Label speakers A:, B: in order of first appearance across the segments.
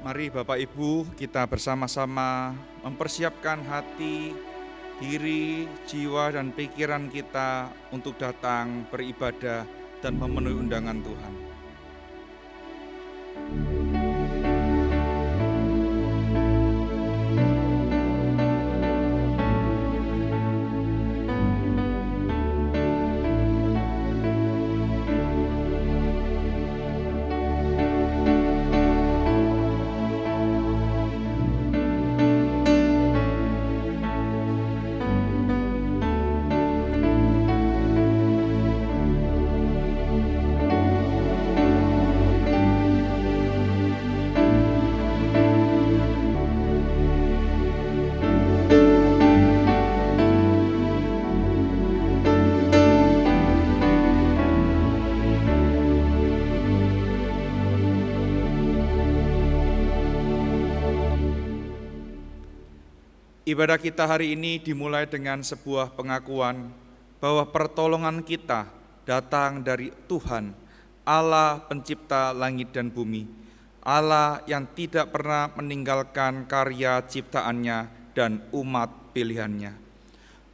A: Mari Bapak Ibu kita bersama-sama mempersiapkan hati, diri, jiwa dan pikiran kita untuk datang beribadah dan memenuhi undangan Tuhan. Ibadah kita hari ini dimulai dengan sebuah pengakuan bahwa pertolongan kita datang dari Tuhan, Allah pencipta langit dan bumi, Allah yang tidak pernah meninggalkan karya ciptaannya dan umat pilihannya.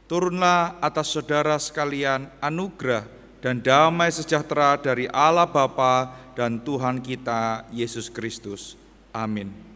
A: Turunlah atas saudara sekalian anugerah dan damai sejahtera dari Allah Bapa dan Tuhan kita Yesus Kristus. Amin.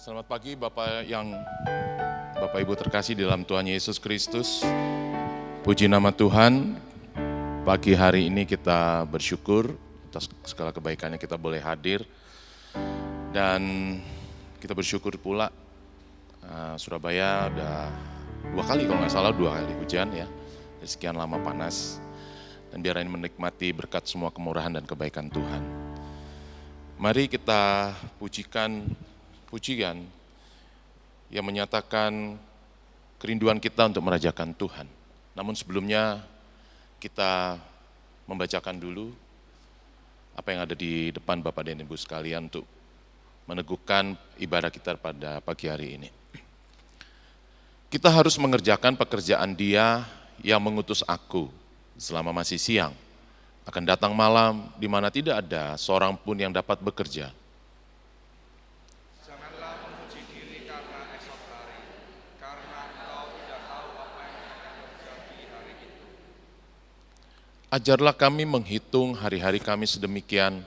B: Selamat pagi Bapak Ibu terkasih di dalam Tuhan Yesus Kristus. Puji nama Tuhan, pagi hari ini kita bersyukur atas segala kebaikannya kita boleh hadir. Dan kita bersyukur pula Surabaya udah 2 kali kalau nggak salah 2 kali hujan ya. Dari sekian lama panas. Dan biar ini menikmati berkat semua kemurahan dan kebaikan Tuhan. Mari kita pujikan yang menyatakan kerinduan kita untuk merajakan Tuhan. Namun sebelumnya kita membacakan dulu apa yang ada di depan Bapak dan Ibu sekalian untuk meneguhkan ibadah kita pada pagi hari ini. Kita harus mengerjakan pekerjaan Dia yang mengutus aku selama masih siang. Akan datang malam di mana tidak ada seorang pun yang dapat bekerja. Ajarlah kami menghitung hari-hari kami sedemikian,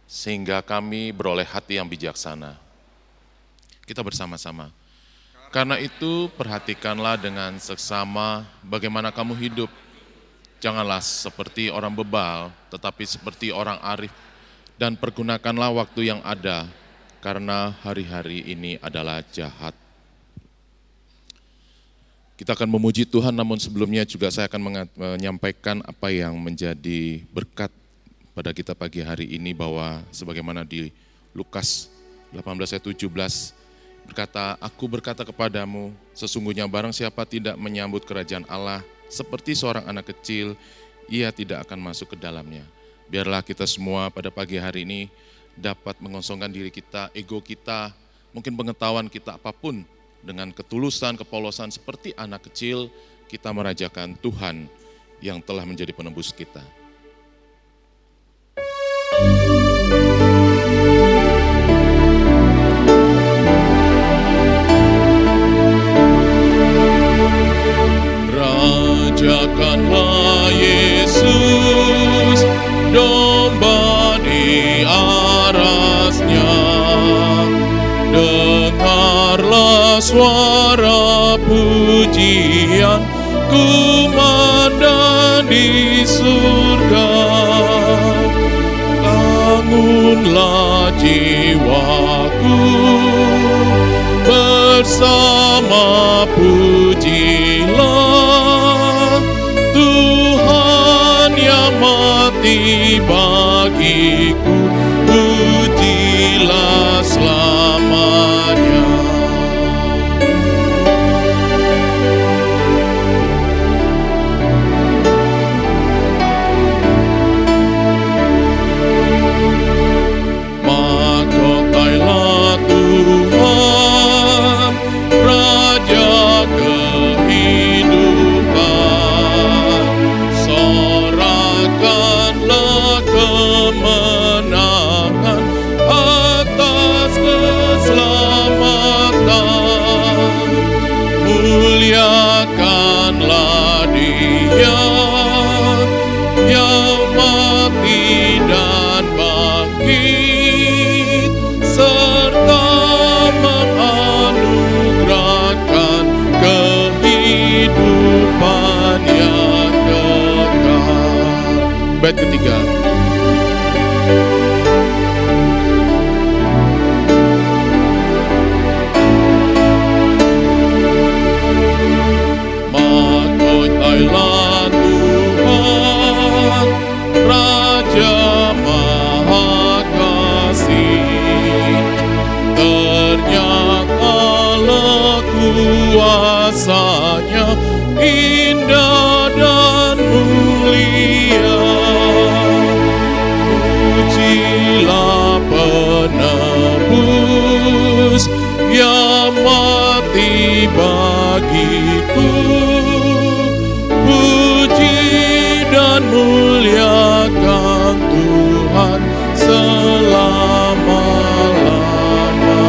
B: sehingga kami beroleh hati yang bijaksana. Kita bersama-sama. Karena itu perhatikanlah dengan seksama bagaimana kamu hidup. Janganlah seperti orang bebal, tetapi seperti orang arif. Dan pergunakanlah waktu yang ada, karena hari-hari ini adalah jahat. Kita akan memuji Tuhan, namun sebelumnya juga saya akan menyampaikan apa yang menjadi berkat pada kita pagi hari ini, bahwa sebagaimana di Lukas 18 ayat 17 berkata, aku berkata kepadamu, sesungguhnya barang siapa tidak menyambut kerajaan Allah seperti seorang anak kecil, ia tidak akan masuk ke dalamnya. Biarlah kita semua pada pagi hari ini dapat mengosongkan diri kita, ego kita, mungkin pengetahuan kita apapun, dengan ketulusan, kepolosan seperti anak kecil, kita merajakan Tuhan yang telah menjadi penebus kita. Rajakanlah Yesus, domba di arasnya. Dengarlah suara pujian kumandang di surga. Bangunlah jiwaku, bersama pujilah Tuhan yang mati bagiku, pujilah selamanya. kemenangan, atas keselamatan. Muliakanlah Dia yang mati dan bangkit, serta menganugerahkan kehidupan yang kekal. Bait ketiga. Mahkotailah Tuhan, Raja Maha Kasih. Ternyatalah kuasa-Nya indah dan mulia. Pujilah penebus yang mati bagiku. Puji dan muliakan Tuhan selama-lamanya.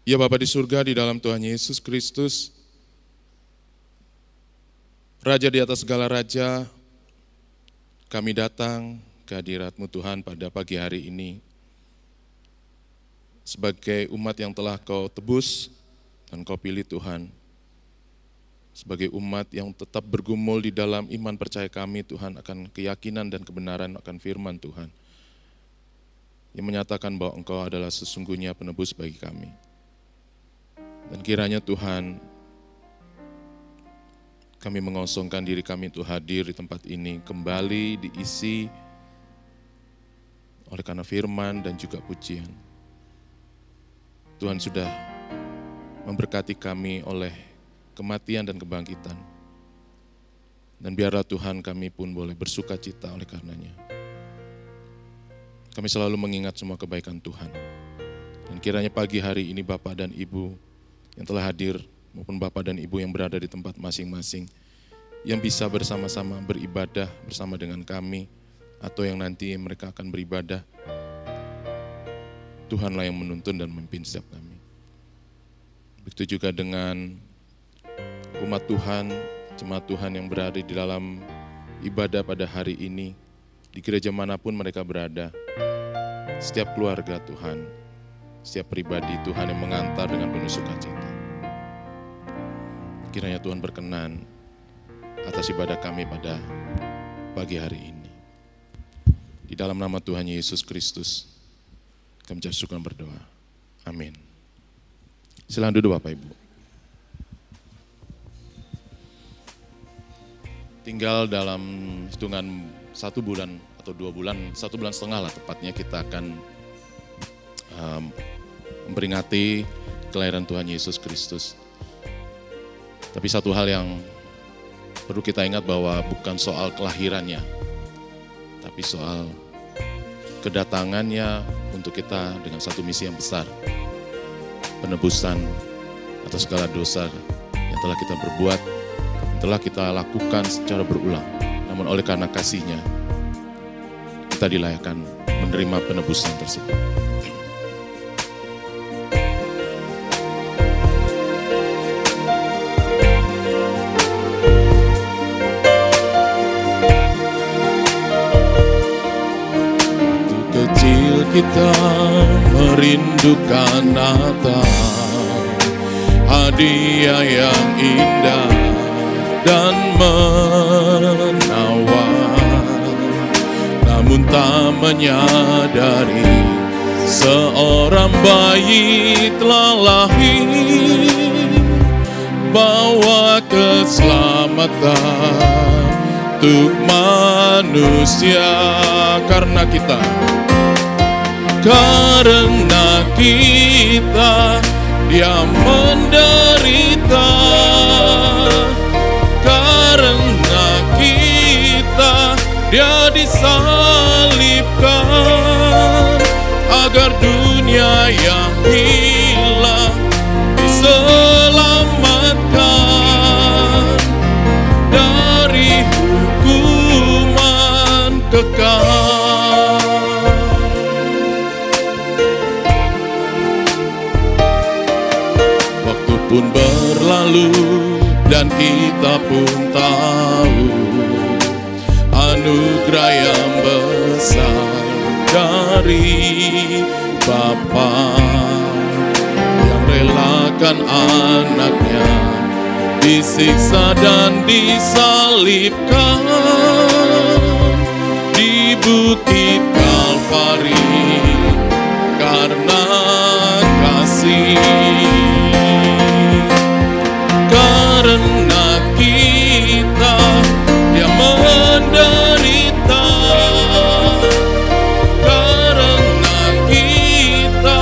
B: Ya Bapa di surga, di dalam Tuhan Yesus Kristus, Raja di atas segala raja, kami datang ke hadirat-Mu Tuhan pada pagi hari ini sebagai umat yang telah Kau tebus dan Kau pilih Tuhan. Sebagai umat yang tetap bergumul di dalam iman percaya kami Tuhan akan keyakinan dan kebenaran akan firman Tuhan, yang menyatakan bahwa Engkau adalah sesungguhnya penebus bagi kami. Dan kiranya Tuhan, kami mengosongkan diri kami untuk hadir di tempat ini, kembali diisi oleh karena firman dan juga pujian. Tuhan sudah memberkati kami oleh kematian dan kebangkitan. Dan biarlah Tuhan kami pun boleh bersuka cita oleh karenanya. Kami selalu mengingat semua kebaikan Tuhan. Dan kiranya pagi hari ini Bapak dan Ibu yang telah hadir, maupun Bapak dan Ibu yang berada di tempat masing-masing, yang bisa bersama-sama beribadah bersama dengan kami, atau yang nanti mereka akan beribadah, Tuhanlah yang menuntun dan memimpin setiap kami. Begitu juga dengan umat Tuhan, jemaat Tuhan yang berada di dalam ibadah pada hari ini, di gereja manapun mereka berada, setiap keluarga Tuhan, setiap pribadi Tuhan yang mengantar dengan penuh sukacita. Kiranya Tuhan berkenan atas ibadah kami pada pagi hari ini. Di dalam nama Tuhan Yesus Kristus, kami ucap syukur dan berdoa. Amin. Silakan duduk Bapak Ibu. Tinggal dalam hitungan 1 bulan atau 2 bulan, 1 bulan setengah lah tepatnya, kita akan memperingati kelahiran Tuhan Yesus Kristus. Tapi satu hal yang perlu kita ingat bahwa bukan soal kelahirannya, tapi soal kedatangannya untuk kita dengan satu misi yang besar, penebusan atas segala dosa yang telah kita berbuat, yang telah kita lakukan secara berulang. Namun oleh karena kasih-Nya, kita dilayakkan menerima penebusan tersebut. Kita merindukan Natal, hadiah yang indah dan menawan. Namun tak menyadari seorang bayi telah lahir, bawa keselamatan untuk manusia. Karena kita Dia menderita, karena kita Dia disalibkan, agar dunia yang hilang diselamatkan. berlalu dan kita pun tahu anugerah yang besar dari Bapa yang relakan anaknya disiksa dan disalibkan di bukit Kalvari karena kasih. Karena kita Dia menderita, karena kita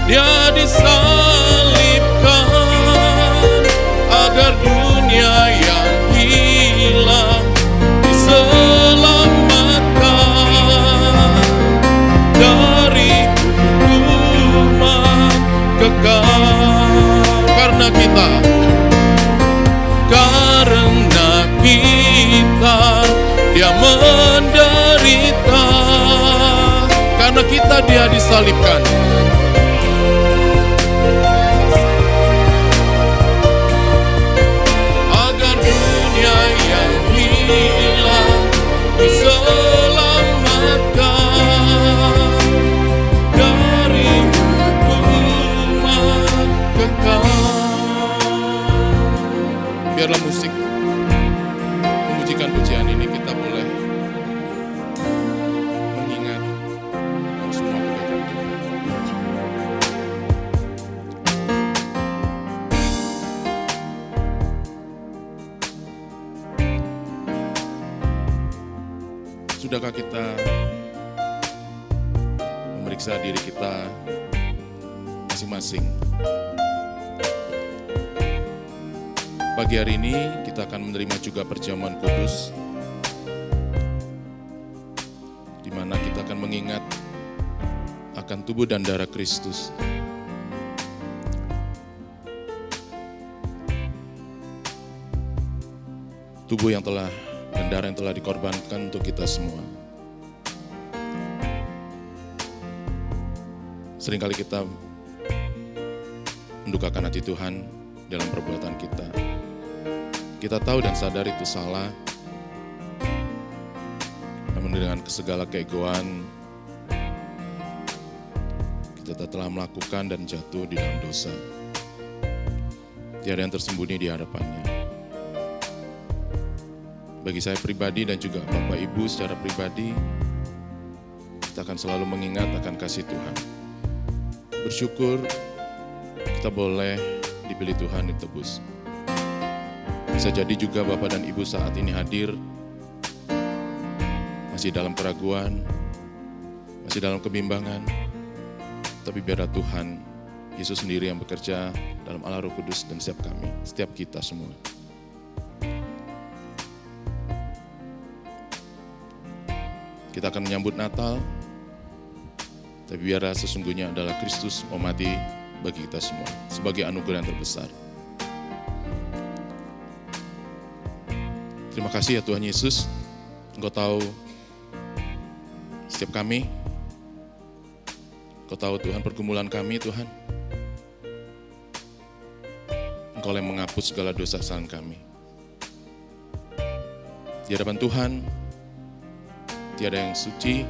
B: Dia disalibkan agar dunia yang hilang diselamatkan dari hukuman kekal. Karena kita Dia menderita, karena kita Dia disalibkan. Agar dunia yang hilang diselamatkan dari hukuman kekal. Biarlah musik memujikan pujian ini kita boleh mengingat semua kebaikan Tuhan. Sudahkah kita memeriksa diri kita masing-masing? Pagi hari ini kita akan menerima juga perjamuan kudus, di mana kita akan mengingat akan tubuh dan darah Kristus. Tubuh yang telah dan darah yang telah dikorbankan untuk kita semua. Seringkali kita mendukakan hati Tuhan dalam perbuatan kita. Kita tahu dan sadar itu salah, namun dengan segala keegoan, kita telah melakukan dan jatuh di dalam dosa. Tiada yang tersembunyi di hadapannya. Bagi saya pribadi dan juga Bapak Ibu secara pribadi, kita akan selalu mengingat akan kasih Tuhan. Bersyukur kita boleh dipilih Tuhan ditebus. Bisa jadi juga Bapak dan Ibu saat ini hadir masih dalam keraguan, masih dalam kebimbangan, tapi biarlah Tuhan Yesus sendiri yang bekerja dalam Allah Roh Kudus dan setiap kami, setiap kita semua. Kita akan menyambut Natal, tapi biarlah sesungguhnya adalah Kristus mau mati bagi kita semua sebagai anugerah yang terbesar. Terima kasih ya Tuhan Yesus, Engkau tahu setiap kami, Engkau tahu Tuhan pergumulan kami Tuhan. Engkau yang menghapus segala dosa kesalahan kami. Di hadapan Tuhan, tiada yang suci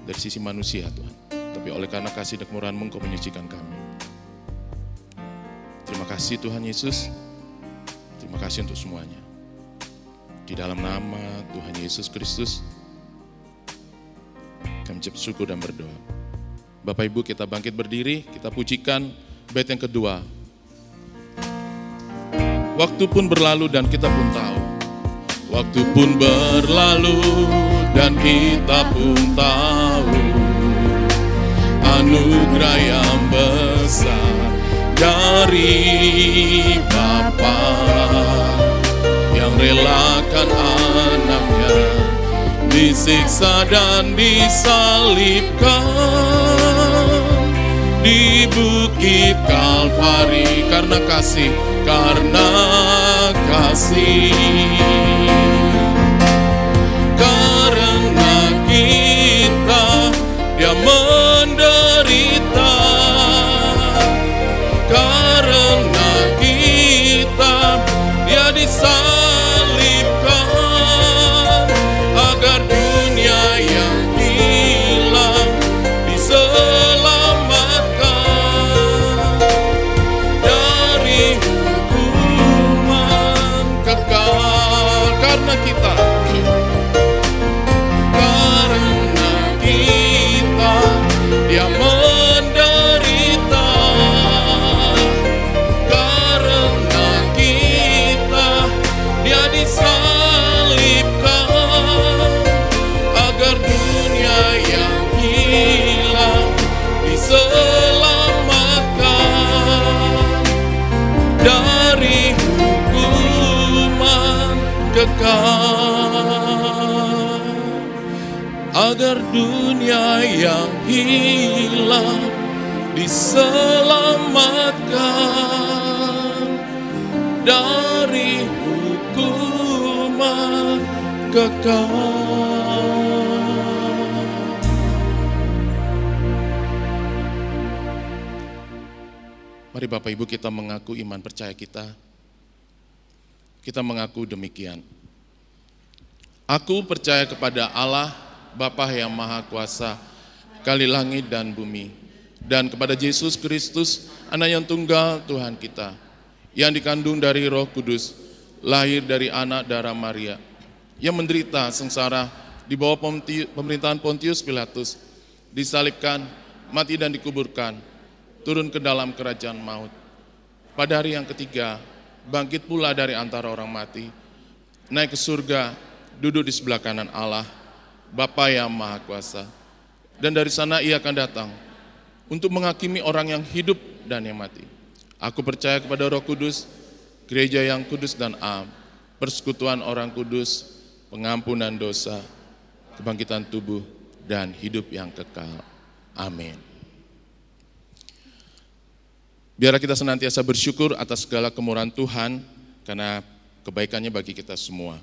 B: dari sisi manusia Tuhan. Tapi oleh karena kasih dan kemurahan-Mu Engkau menyucikan kami. Terima kasih Tuhan Yesus. Terima kasih untuk semuanya. Di dalam nama Tuhan Yesus Kristus, kami ucap syukur dan berdoa. Bapak Ibu kita bangkit berdiri, kita pujikan bait yang kedua. Waktu pun berlalu dan kita pun tahu. Waktu pun berlalu dan kita pun tahu. Anugerah yang besar dari Bapa yang relakan anaknya disiksa dan disalibkan di bukit Kalvari karena kasih, karena kasih. Karena kita Dia menderita, karena kita kekal, agar dunia yang hilang diselamatkan dari hukuman kekal. Mari Bapak Ibu kita mengaku iman percaya kita. Kita mengaku demikian. Aku percaya kepada Allah, Bapa yang Maha Kuasa, Kali langit dan bumi, dan kepada Yesus Kristus, Anak yang tunggal Tuhan kita, yang dikandung dari Roh Kudus, lahir dari anak darah Maria, yang menderita sengsara di bawah pemerintahan Pontius Pilatus, disalibkan, mati dan dikuburkan, turun ke dalam kerajaan maut. Pada hari yang ketiga, bangkit pula dari antara orang mati, naik ke surga, duduk di sebelah kanan Allah, Bapa yang Maha Kuasa. Dan dari sana ia akan datang untuk menghakimi orang yang hidup dan yang mati. Aku percaya kepada Roh Kudus, gereja yang kudus dan am, persekutuan orang kudus, pengampunan dosa, kebangkitan tubuh, dan hidup yang kekal. Amin. Biarlah kita senantiasa bersyukur atas segala kemurahan Tuhan, karena kebaikannya bagi kita semua.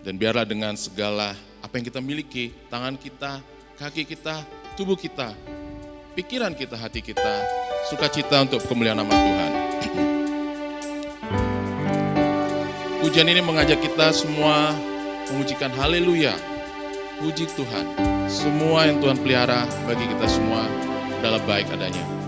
B: Dan biarlah dengan segala apa yang kita miliki, tangan kita, kaki kita, tubuh kita, pikiran kita, hati kita, sukacita untuk kemuliaan nama Tuhan. Pujian ini mengajak kita semua memujikan haleluya, puji Tuhan. Semua yang Tuhan pelihara bagi kita semua adalah baik adanya.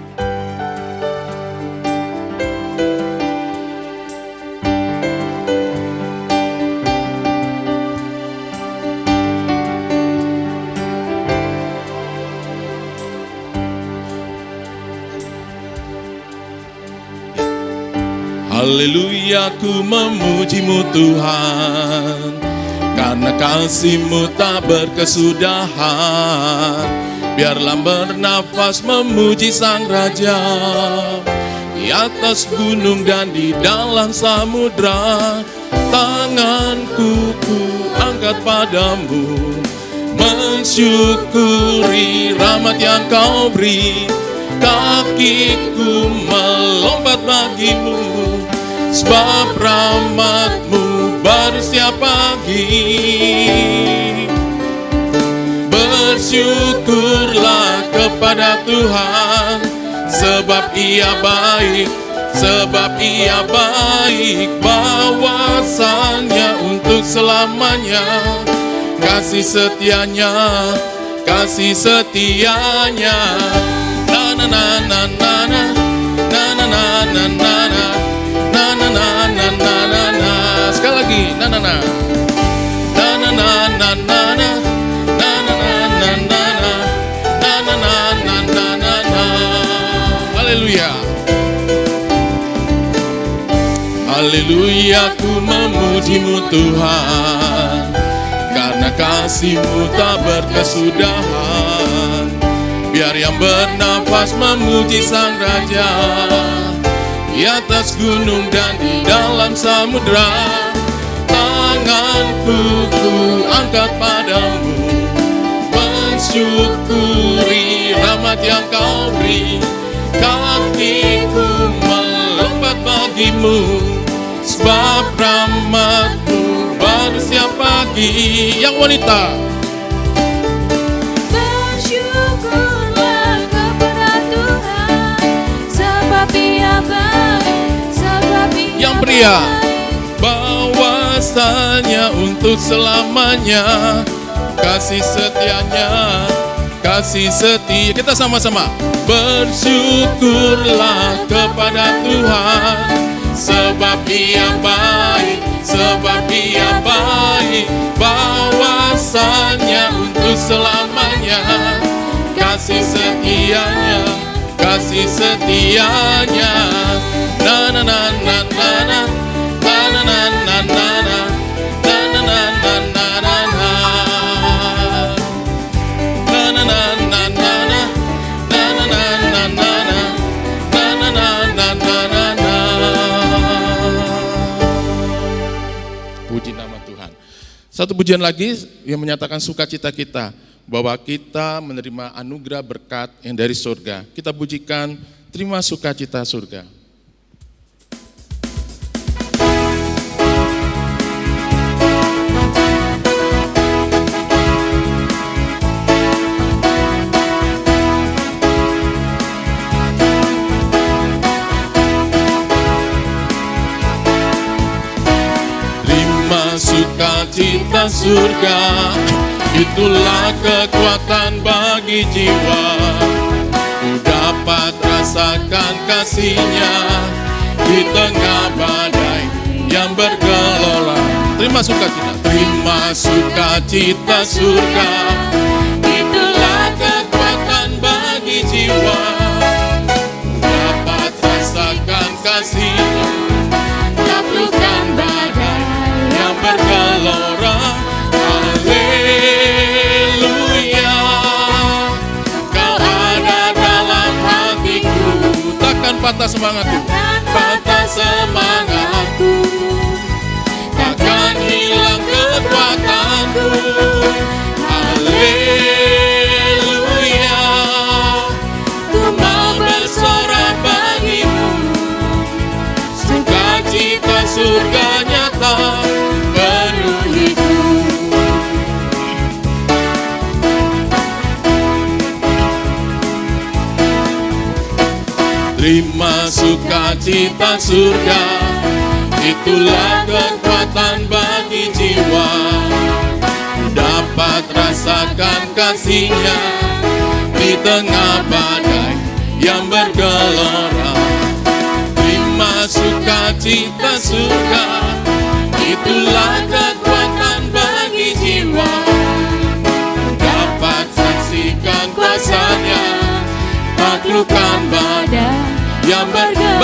B: Haleluya, ku memuji-Mu Tuhan, karena kasih-Mu tak berkesudahan. Biarlah bernafas memuji Sang Raja, di atas gunung dan di dalam samudra. Tanganku ku angkat padamu, mensyukuri rahmat yang Kau beri. Kakiku melompat bagimu, sebab rahmat-Mu baru setiap pagi. Bersyukurlah kepada Tuhan, sebab Ia baik, sebab Ia baik. Bahwasanya untuk selamanya, kasih setianya, kasih setianya. Na na na na na na na na na na na na na na na na na. Sekali lagi, na na na na na na na na na na na na na na na na na. Haleluya, haleluya, ku memuji-Mu Tuhan, karena kasih-Mu tak berkesudahan. Biar yang bernafas memuji Sang Raja, di atas gunung dan di dalam samudra. Tanganku ku angkat padamu, mensyukuri rahmat yang Kau beri. Kakiku melompat bagimu, sebab rahmat-Mu baru setiap pagi. Yang wanita,
C: bersyukurlah kepada Tuhan, sebab Ia baik, sebab Ia
B: yang pria,
C: baik.
B: bahwasanya untuk selamanya, kasih setianya, kasih setia. Kita sama-sama bersyukurlah kepada Tuhan, sebab Ia baik, sebab Ia baik. Bahwasanya untuk selamanya, kasih setianya, kasih setianya. Na na na na na na na na na na na na na na na na na na na. Na na na na na na na na na na na na na na na. Puji nama Tuhan. Satu pujian lagi yang menyatakan sukacita kita, bahwa kita menerima anugerah berkat yang dari surga. Kita pujikan, terima sukacita surga. Sukacita surga, itulah kekuatan bagi jiwa. Ku dapat rasakan kasih-Nya di tengah badai yang bergelora. Terima sukacita, terima sukacita surga, itulah kekuatan bagi jiwa. Ku dapat rasakan kasih-Nya, taklukkan badai yang bergelora. Haleluya, Kau ada dalam hatiku. Takkan patah semangatku, patah semangatku, takkan hilang kekuatanku. Haleluya, ku mau bersorak bagimu. Sukacita surga nyata penuhiku. Terima sukacita surga, itulah kekuatan bagi jiwa. Dapat rasakan kasih-Nya di tengah badai yang bergelora. Terima sukacita surga, itulah kekuatan bagi jiwa. Dapat saksikan kuasa-Nya, taklukkan badai yang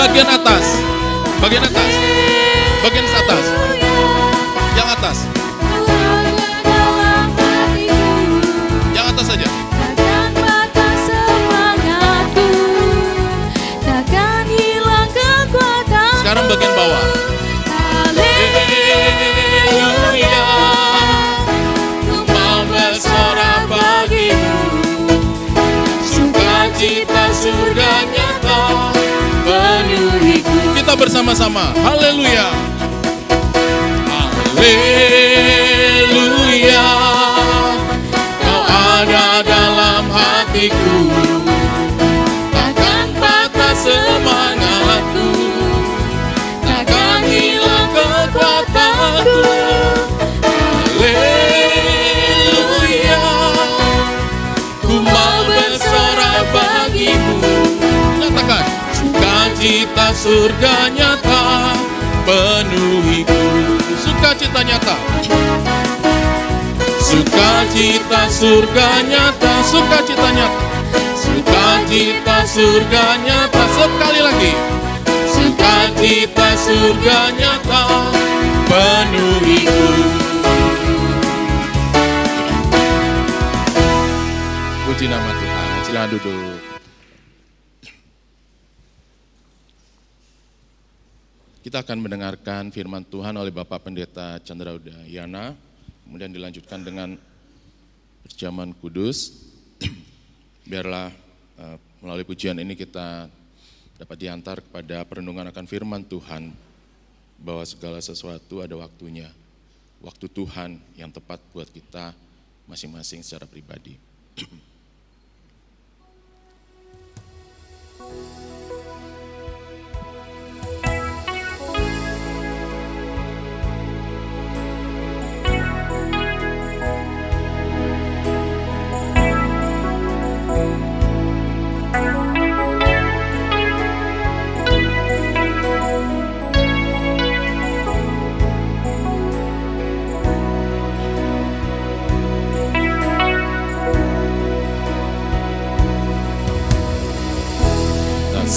B: bagian atas, bagian atas, bagian atas, yang atas, yang atas saja.
C: Takkan patah semangatku, takkan hilang kekuatan.
B: Sekarang bagian bawah.
C: Haleluya, ku mau bersorak bagimu. Sukacita surga nyata penuhiku.
B: Kita bersama-sama, haleluya, haleluya, Kau ada dalam hatiku. Takkan patah semangatku, takkan hilang kekuatanku. Haleluya, ku mau bersorak bagimu. Nyatakan, sukacita surga nyata penuhiku. Sukacita nyata, sukacita surga nyata, sukacita nyata, sukacita surga nyata. Sekali lagi, sukacita surga nyata penuhiku. Puji nama Tuhan. Silakan duduk. Kita akan mendengarkan firman Tuhan oleh Bapak Pendeta Chandra Udayana, kemudian dilanjutkan dengan perjamuan kudus. Biarlah melalui pujian ini kita dapat diantar kepada perenungan akan firman Tuhan, bahwa segala sesuatu ada waktunya, waktu Tuhan yang tepat buat kita masing-masing secara pribadi.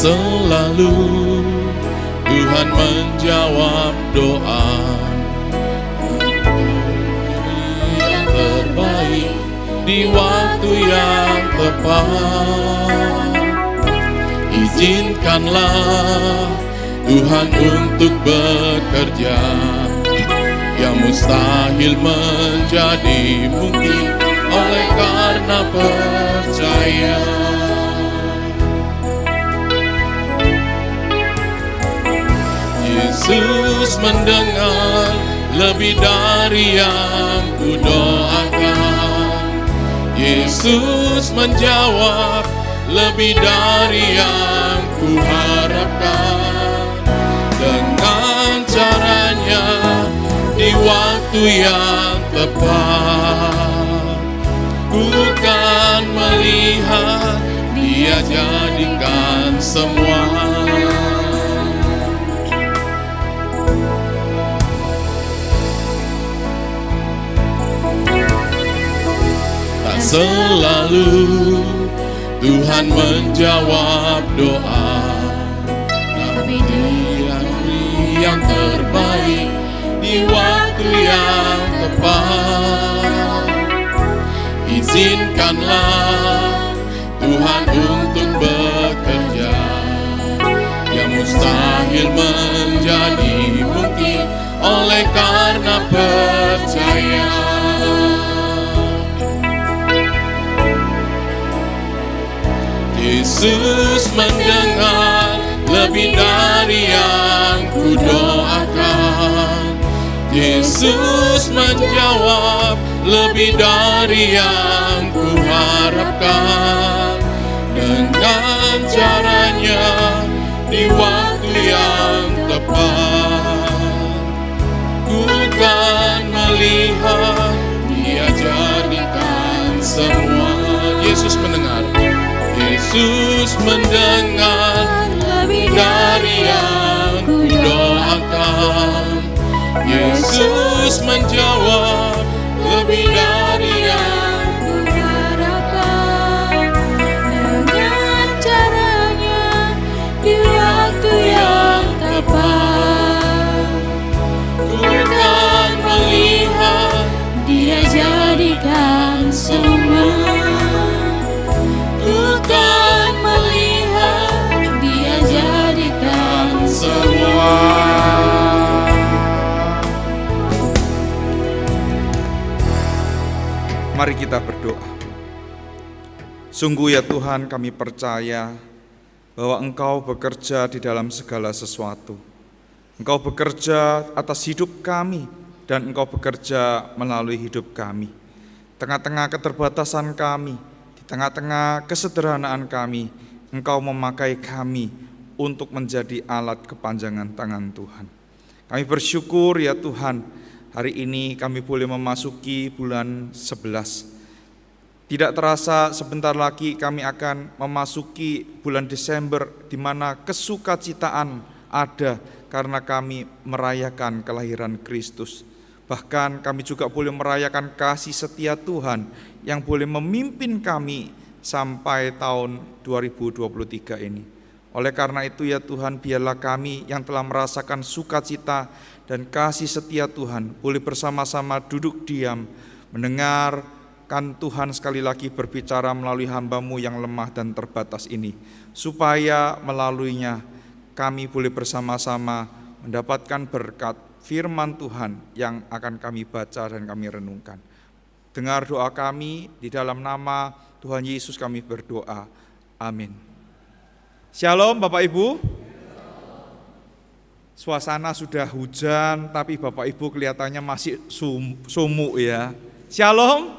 B: Selalu Tuhan menjawab doa, yang terbaik di waktu yang tepat. Izinkanlah Tuhan untuk bekerja, yang mustahil menjadi mungkin oleh karena percaya. Yesus mendengar lebih dari yang kudoakan. Yesus menjawab lebih dari yang kuharapkan. Dengan caranya di waktu yang tepat, bukan melihat, Dia jadikan semua. Tak selalu Tuhan menjawab doa, tapi Dia beri yang terbaik di waktu yang tepat. Izinkanlah Tuhan untuk bekerja yang mustahil menjadi mungkin oleh karena percaya. Yesus mendengar lebih dari yang kudoakan. Yesus menjawab lebih dari yang kuharapkan. Dengan caranya di waktu yang tepat, bukan melihat, Dia jadikan semua. Yesus mendengar. Yesus mendengar lebih dari yang kudoakan. Yesus menjawab lebih dari yang
C: kuharapkan. Dengan caranya di waktu yang tepat,
B: bukan melihat,
C: Dia jadikan semua. Bukan melihat, Dia jadikan semua.
A: Mari kita berdoa. Sungguh ya Tuhan, kami percaya bahwa Engkau bekerja di dalam segala sesuatu. Engkau bekerja atas hidup kami dan Engkau bekerja melalui hidup kami. Tengah-tengah keterbatasan kami, di tengah-tengah kesederhanaan kami, Engkau memakai kami untuk menjadi alat kepanjangan tangan Tuhan. Kami bersyukur ya Tuhan, hari ini kami boleh memasuki bulan 11. Tidak terasa sebentar lagi kami akan memasuki bulan Desember, di mana kesukacitaan ada karena kami merayakan kelahiran Kristus. Bahkan kami juga boleh merayakan kasih setia Tuhan yang boleh memimpin kami sampai tahun 2023 ini. Oleh karena itu ya Tuhan, biarlah kami yang telah merasakan sukacita dan kasih setia Tuhan boleh bersama-sama duduk diam, mendengarkan Tuhan sekali lagi berbicara melalui hamba-Mu yang lemah dan terbatas ini, supaya melaluinya kami boleh bersama-sama mendapatkan berkat firman Tuhan yang akan kami baca dan kami renungkan. Dengar doa kami, di dalam nama Tuhan Yesus kami berdoa. Amin. Shalom Bapak Ibu. Suasana sudah hujan, tapi Bapak Ibu kelihatannya masih sumuk ya. Shalom.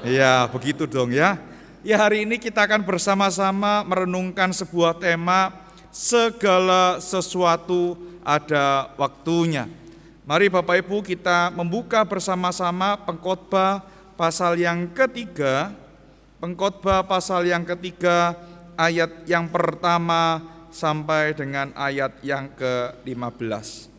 A: Ya, begitu dong ya. Ya, hari ini kita akan bersama-sama merenungkan sebuah tema, segala sesuatu ada waktunya. Mari Bapak Ibu kita membuka bersama-sama Pengkhotbah pasal yang ketiga. Pengkhotbah pasal yang ketiga, ayat yang pertama sampai dengan ayat yang ke-15.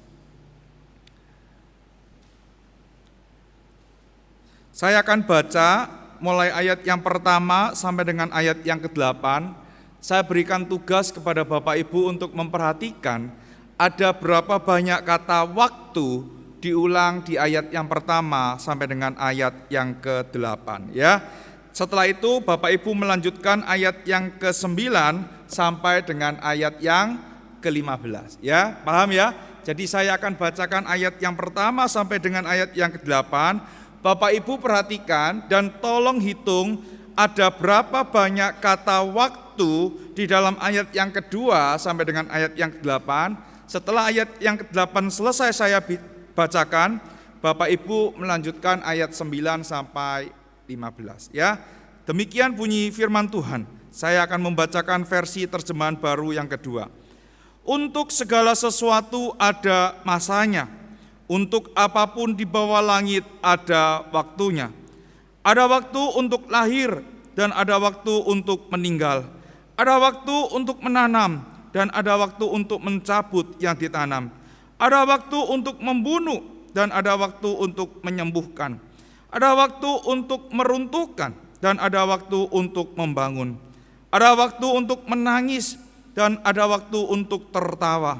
A: Saya akan baca mulai ayat yang pertama sampai dengan ayat yang ke-8. Saya berikan tugas kepada Bapak Ibu untuk memperhatikan ada berapa banyak kata waktu diulang di ayat yang pertama sampai dengan ayat yang ke-8 ya. Setelah itu Bapak Ibu melanjutkan ayat yang ke-9 sampai dengan ayat yang ke-15 ya. Paham ya? Jadi saya akan bacakan ayat yang pertama sampai dengan ayat yang ke-8. Bapak Ibu perhatikan dan tolong hitung ada berapa banyak kata waktu di dalam ayat yang kedua sampai dengan ayat yang ke-8. Setelah ayat yang ke-8 selesai saya bacakan, Bapak Ibu melanjutkan ayat 9 sampai 15 ya. Demikian bunyi firman Tuhan. Saya akan membacakan versi terjemahan baru yang kedua. Untuk segala sesuatu ada masanya, untuk apapun di bawah langit ada waktunya. Ada waktu untuk lahir dan ada waktu untuk meninggal. Ada waktu untuk menanam dan ada waktu untuk mencabut yang ditanam. Ada waktu untuk membunuh dan ada waktu untuk menyembuhkan. Ada waktu untuk meruntuhkan dan ada waktu untuk membangun. Ada waktu untuk menangis dan ada waktu untuk tertawa.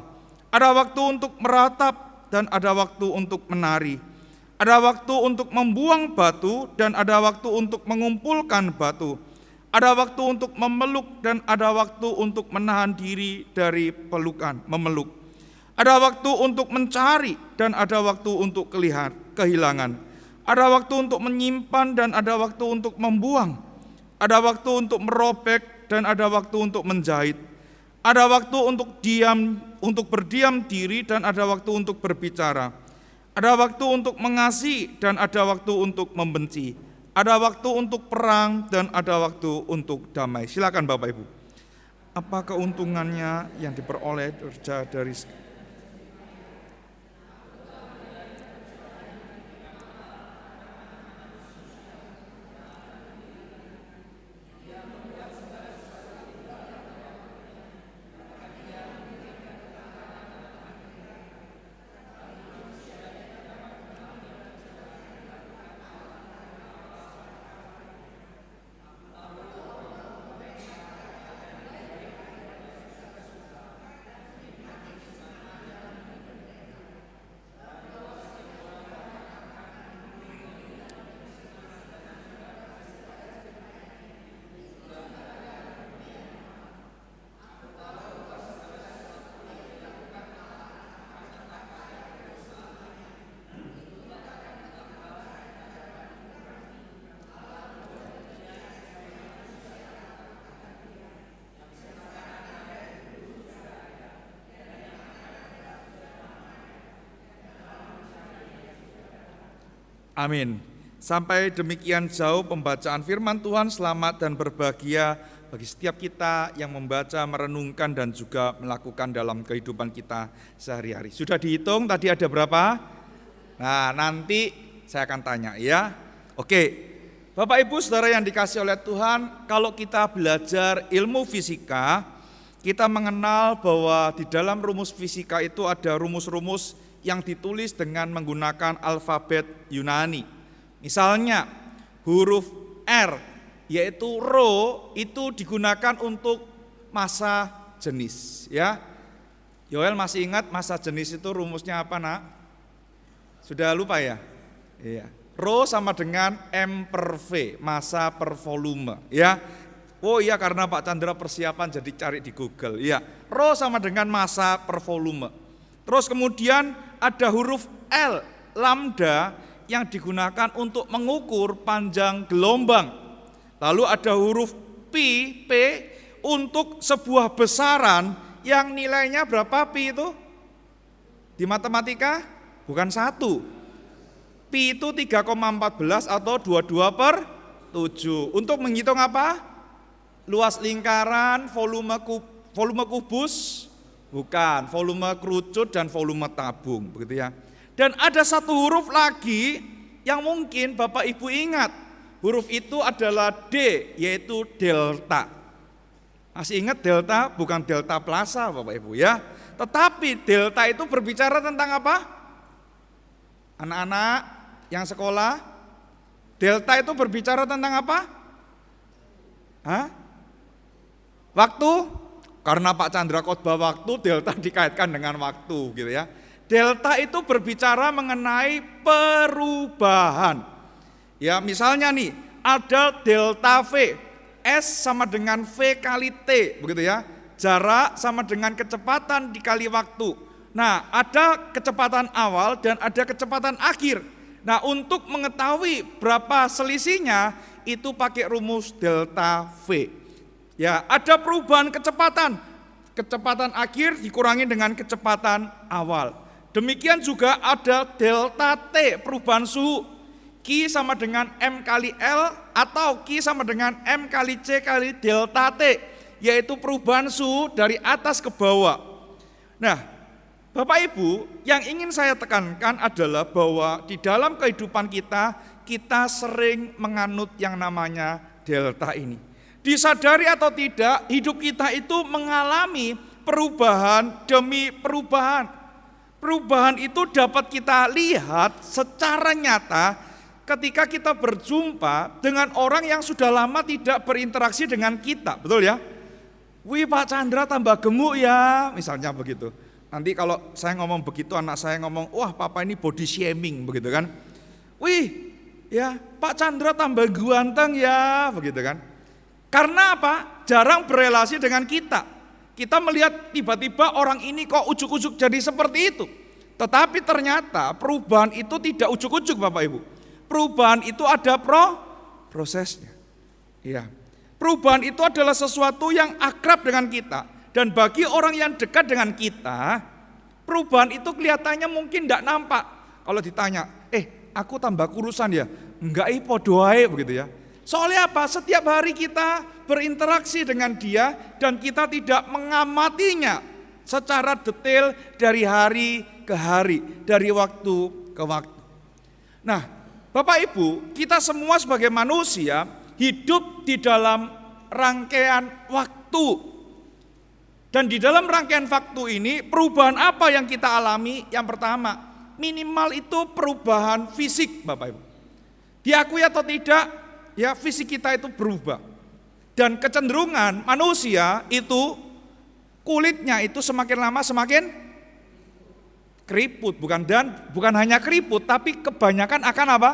A: Ada waktu untuk meratap dan ada waktu untuk menari. Ada waktu untuk membuang batu dan ada waktu untuk mengumpulkan batu. Ada waktu untuk memeluk dan ada waktu untuk menahan diri dari pelukan, memeluk. Ada waktu untuk mencari dan ada waktu untuk kehilangan. Ada waktu untuk menyimpan dan ada waktu untuk membuang. Ada waktu untuk merobek dan ada waktu untuk menjahit. Ada waktu untuk berdiam diri dan ada waktu untuk berbicara. Ada waktu untuk mengasihi dan ada waktu untuk membenci. Ada waktu untuk perang dan ada waktu untuk damai. Silakan Bapak Ibu. Apa keuntungannya yang diperoleh dari Amin. Sampai demikian jauh pembacaan firman Tuhan. Selamat dan berbahagia bagi setiap kita yang membaca, merenungkan dan juga melakukan dalam kehidupan kita sehari-hari. Sudah dihitung tadi ada berapa? Nah, nanti saya akan tanya ya. Oke. Bapak Ibu Saudara yang dikasihi oleh Tuhan, kalau kita belajar ilmu fisika, kita mengenal bahwa di dalam rumus fisika itu ada rumus-rumus yang ditulis dengan menggunakan alfabet Yunani. Misalnya huruf R yaitu rho itu digunakan untuk massa jenis ya. Yoel masih ingat massa jenis itu rumusnya apa nak? Sudah lupa ya? Iya. Rho sama dengan M per V, massa per volume ya. Oh iya karena Pak Chandra persiapan jadi cari di Google. Iya. Rho sama dengan massa per volume. Terus kemudian ada huruf L, lambda yang digunakan untuk mengukur panjang gelombang. Lalu ada huruf P untuk sebuah besaran yang nilainya berapa pi itu? Di matematika bukan 1. Pi itu 3,14 atau 22/7. Untuk menghitung apa? Luas lingkaran, volume kubus, bukan, volume kerucut dan volume tabung, begitu ya. Dan ada satu huruf lagi yang mungkin Bapak Ibu ingat. Huruf itu adalah D, yaitu delta. Masih ingat delta? Bukan delta plaza Bapak Ibu ya. Tetapi delta itu berbicara tentang apa? Anak-anak yang sekolah, delta itu berbicara tentang apa? Hah? Waktu? Karena Pak Chandra khotbah waktu, delta dikaitkan dengan waktu gitu ya. Delta itu berbicara mengenai perubahan. Ya, misalnya nih, ada delta V. S sama dengan V kali T, begitu ya. Jarak sama dengan kecepatan dikali waktu. Nah, ada kecepatan awal dan ada kecepatan akhir. Nah, untuk mengetahui berapa selisihnya itu pakai rumus delta V. Ya, ada perubahan kecepatan. Kecepatan akhir dikurangi dengan kecepatan awal. Demikian juga ada delta T, perubahan suhu. Q sama dengan M kali L atau Q sama dengan M kali C kali delta T, yaitu perubahan suhu dari atas ke bawah. Nah, Bapak Ibu, yang ingin saya tekankan adalah bahwa di dalam kehidupan kita sering menganut yang namanya delta ini. Disadari atau tidak, hidup kita itu mengalami perubahan demi perubahan. Perubahan itu dapat kita lihat secara nyata ketika kita berjumpa dengan orang yang sudah lama tidak berinteraksi dengan kita, betul ya? Wih, Pak Chandra tambah gemuk ya, misalnya begitu. Nanti kalau saya ngomong begitu, anak saya ngomong, wah papa ini body shaming, begitu kan. Wih, ya Pak Chandra tambah ganteng ya, begitu kan. Karena apa? Jarang berelasi dengan kita. Kita melihat tiba-tiba orang ini kok ujuk-ujuk jadi seperti itu. Tetapi ternyata perubahan itu tidak ujuk-ujuk Bapak Ibu. Perubahan itu ada prosesnya. Ya. Perubahan itu adalah sesuatu yang akrab dengan kita. Dan bagi orang yang dekat dengan kita, perubahan itu kelihatannya mungkin tidak nampak. Kalau ditanya, aku tambah kurusan ya? Enggak, podo ae begitu ya. Soalnya apa? Setiap hari kita berinteraksi dengan dia dan kita tidak mengamatinya secara detail dari hari ke hari, dari waktu ke waktu. Nah, Bapak Ibu, kita semua sebagai manusia hidup di dalam rangkaian waktu. Dan di dalam rangkaian waktu ini, perubahan apa yang kita alami? Yang pertama, minimal itu perubahan fisik, Bapak Ibu. Diakui atau tidak, ya fisik kita itu berubah. Dan kecenderungan manusia itu, kulitnya itu semakin lama semakin keriput. Bukan hanya keriput, tapi kebanyakan akan apa?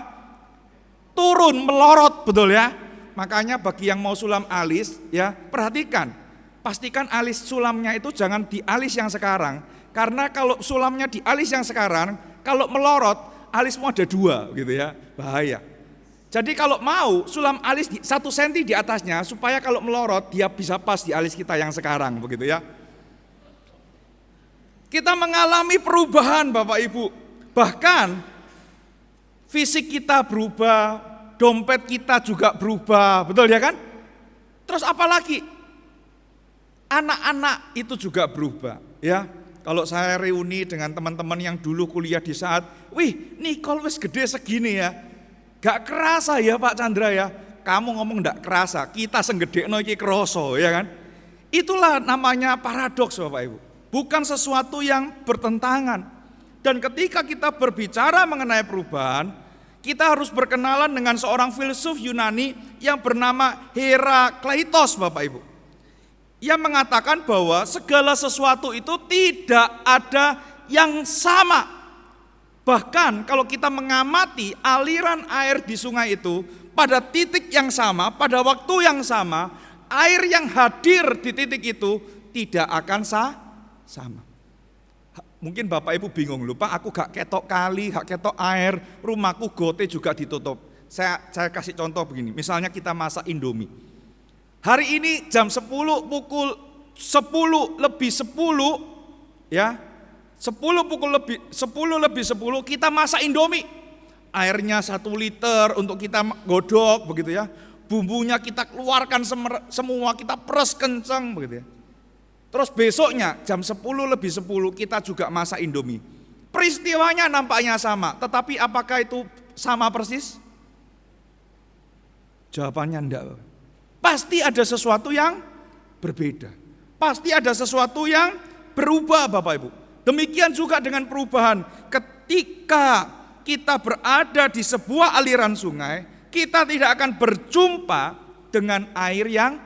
A: Turun, melorot, betul ya. Makanya bagi yang mau sulam alis, ya perhatikan. Pastikan alis sulamnya itu jangan di alis yang sekarang. Karena kalau sulamnya di alis yang sekarang, kalau melorot, alismu ada 2 gitu ya, bahaya. Jadi kalau mau sulam alis 1 senti di atasnya, supaya kalau melorot dia bisa pas di alis kita yang sekarang, begitu ya. Kita mengalami perubahan Bapak Ibu. Bahkan fisik kita berubah, dompet kita juga berubah, betul ya kan? Terus apa lagi? Anak-anak itu juga berubah ya. Kalau saya reuni dengan teman-teman yang dulu kuliah di saat, wih Nicole wis gede segini ya. Gak kerasa ya Pak Chandra ya. Kamu ngomong gak kerasa, kita senggedekno iki kroso ya kan. Itulah namanya paradoks Bapak Ibu. Bukan sesuatu yang bertentangan. Dan ketika kita berbicara mengenai perubahan, kita harus berkenalan dengan seorang filsuf Yunani yang bernama Herakleitos Bapak Ibu. Yang mengatakan bahwa segala sesuatu itu tidak ada yang sama. Bahkan kalau kita mengamati aliran air di sungai itu, pada titik yang sama, pada waktu yang sama, air yang hadir di titik itu tidak akan sama. Mungkin Bapak Ibu bingung, lupa aku gak ketok kali, gak ketok air, rumahku gote juga ditutup. Saya kasih contoh begini, misalnya kita masak Indomie. Hari ini jam 10 pukul 10 lebih 10 ya. 10 lebih 10 kita masak Indomie. Airnya 1 liter untuk kita godok begitu ya. Bumbunya kita keluarkan semua, kita peres kencang begitu ya. Terus besoknya jam 10 lebih 10 kita juga masak Indomie. Peristiwanya nampaknya sama, tetapi apakah itu sama persis? Jawabannya enggak. Pasti ada sesuatu yang berbeda. Pasti ada sesuatu yang berubah Bapak Ibu. Demikian juga dengan perubahan. Ketika kita berada di sebuah aliran sungai, kita tidak akan berjumpa dengan air yang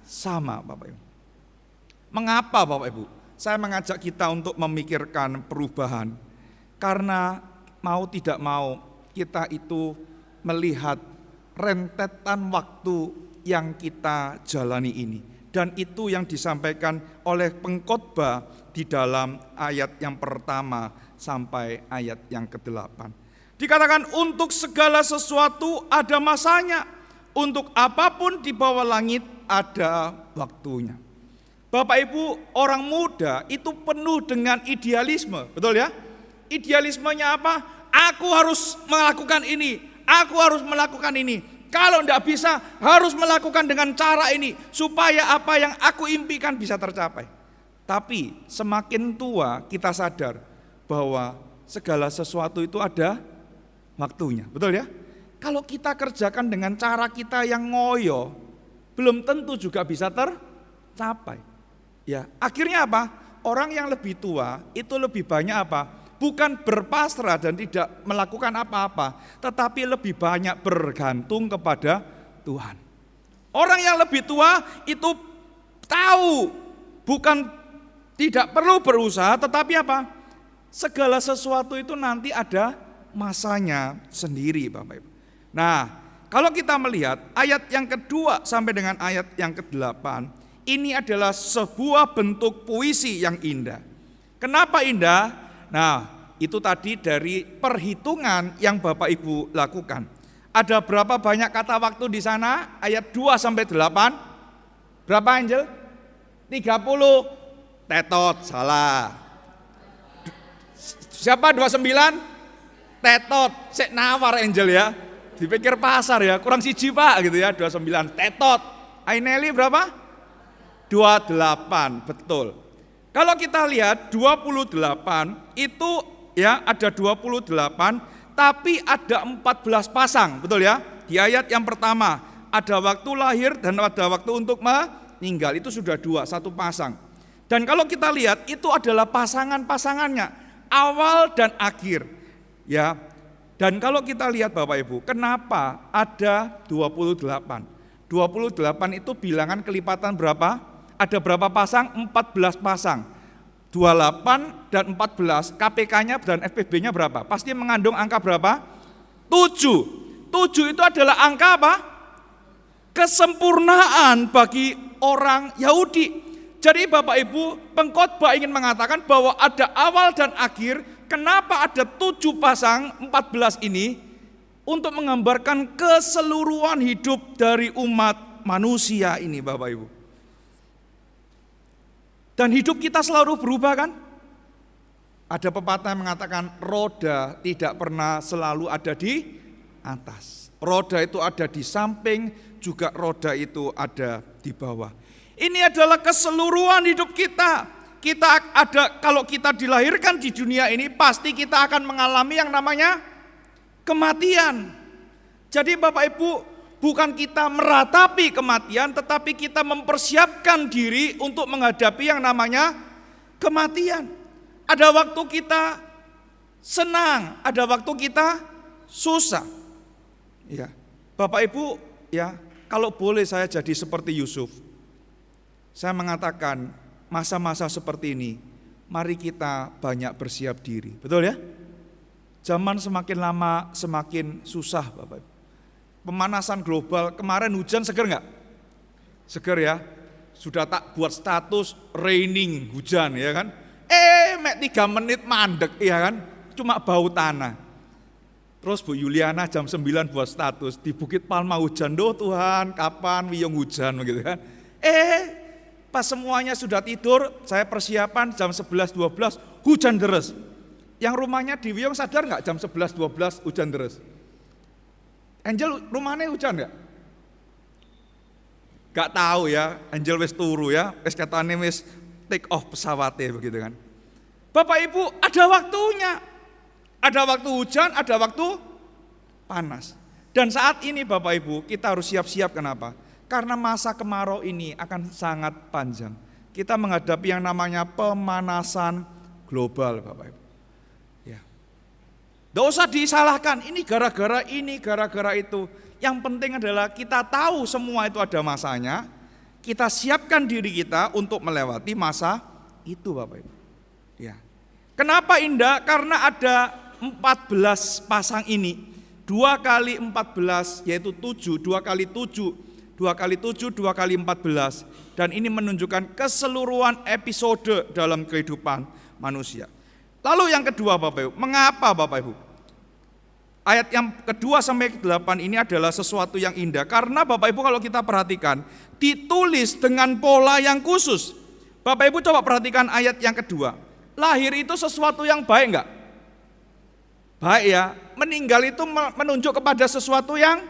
A: sama Bapak Ibu. Mengapa Bapak Ibu? Saya mengajak kita untuk memikirkan perubahan. Karena mau tidak mau kita itu melihat rentetan waktu yang kita jalani ini. Dan itu yang disampaikan oleh pengkhotbah di dalam ayat yang pertama sampai ayat yang ke-8. Dikatakan untuk segala sesuatu ada masanya, untuk apapun di bawah langit ada waktunya. Bapak Ibu, orang muda itu penuh dengan idealisme, betul ya? Idealismenya apa? Aku harus melakukan ini, aku harus melakukan ini. Kalau tidak bisa, harus melakukan dengan cara ini, supaya apa yang aku impikan bisa tercapai. Tapi semakin tua kita sadar bahwa segala sesuatu itu ada waktunya, betul ya? Kalau kita kerjakan dengan cara kita yang ngoyo, belum tentu juga bisa tercapai. Ya, akhirnya apa? Orang yang lebih tua itu lebih banyak apa? Bukan berpasrah dan tidak melakukan apa-apa, tetapi lebih banyak bergantung kepada Tuhan. Orang yang lebih tua itu tahu, bukan tidak perlu berusaha, tetapi apa? Segala sesuatu itu nanti ada masanya sendiri, Bapak Ibu. Nah, kalau kita melihat ayat yang kedua sampai dengan ayat yang ke-8, ini adalah sebuah bentuk puisi yang indah. Kenapa indah? Nah, itu tadi dari perhitungan yang Bapak Ibu lakukan. Ada berapa banyak kata waktu di sana? Ayat 2 sampai 8. Berapa, Angel? 30. Tetot, salah. Siapa 29? Tetot, sek nawar Angel ya. Dipikir pasar ya, kurang siji Pak gitu ya, 29. Tetot. Aineli berapa? 28, betul. Kalau kita lihat 28 itu ya ada 28 tapi ada 14 pasang, betul ya? Di ayat yang pertama ada waktu lahir dan ada waktu untuk meninggal, itu sudah 2, 1 pasang. Dan kalau kita lihat itu adalah pasangan-pasangannya, awal dan akhir. Ya. Dan kalau kita lihat Bapak Ibu, kenapa ada 28? 28 itu bilangan kelipatan berapa? Ada berapa pasang? 14 pasang. 28 dan 14, KPK-nya dan FPB-nya berapa? Pasti mengandung angka berapa? 7. 7 itu adalah angka apa? Kesempurnaan bagi orang Yahudi. Jadi Bapak Ibu, pengkhotbah ingin mengatakan bahwa ada awal dan akhir. Kenapa ada 7 pasang 14 ini? Untuk menggambarkan keseluruhan hidup dari umat manusia ini Bapak Ibu. Dan hidup kita selalu berubah kan? Ada pepatah yang mengatakan roda tidak pernah selalu ada di atas. Roda itu ada di samping, juga roda itu ada di bawah. Ini adalah keseluruhan hidup kita. Kita ada, kalau kita dilahirkan di dunia ini pasti kita akan mengalami yang namanya kematian. Jadi Bapak Ibu, bukan kita meratapi kematian, tetapi kita mempersiapkan diri untuk menghadapi yang namanya kematian. Ada waktu kita senang, ada waktu kita susah. Ya, Bapak Ibu, ya, kalau boleh saya jadi seperti Yusuf, saya mengatakan masa-masa seperti ini, mari kita banyak bersiap diri, betul ya? Zaman semakin lama semakin susah Bapak Ibu. Pemanasan global, kemarin hujan seger nggak? Seger ya, sudah tak buat status raining, hujan ya kan? Mek 3 menit mandek ya kan? Cuma bau tanah. Terus Bu Yuliana jam 9 buat status, di Bukit Palma hujan, doh Tuhan kapan wiyong hujan begitu kan? Pas semuanya sudah tidur, saya persiapan jam 11-12 hujan deras. Yang rumahnya di Wiyong sadar nggak jam 11-12 hujan deras? Angel rumahnya hujan nggak? Gak tahu ya, Angel wis turu ya, wis katanya wis take off pesawatnya begitu kan. Bapak Ibu ada waktunya, ada waktu hujan, ada waktu panas. Dan saat ini Bapak Ibu kita harus siap-siap, kenapa? Karena masa kemarau ini akan sangat panjang. Kita menghadapi yang namanya pemanasan global Bapak Ibu. Tidak usah disalahkan, ini gara-gara itu. Yang penting adalah kita tahu semua itu ada masanya. Kita siapkan diri kita untuk melewati masa itu Bapak Ibu. Ya. Kenapa indah? Karena ada 14 pasang ini. 2 kali 14 yaitu 7, 2 kali 7 2 kali 7, 2 kali 14. Dan ini menunjukkan keseluruhan episode dalam kehidupan manusia. Lalu yang kedua Bapak Ibu, mengapa Bapak Ibu? Ayat yang kedua sampai ke-8 ini adalah sesuatu yang indah. Karena Bapak Ibu kalau kita perhatikan, ditulis dengan pola yang khusus. Bapak Ibu coba perhatikan ayat yang kedua. Lahir itu sesuatu yang baik enggak? Baik ya, meninggal itu menunjuk kepada sesuatu yang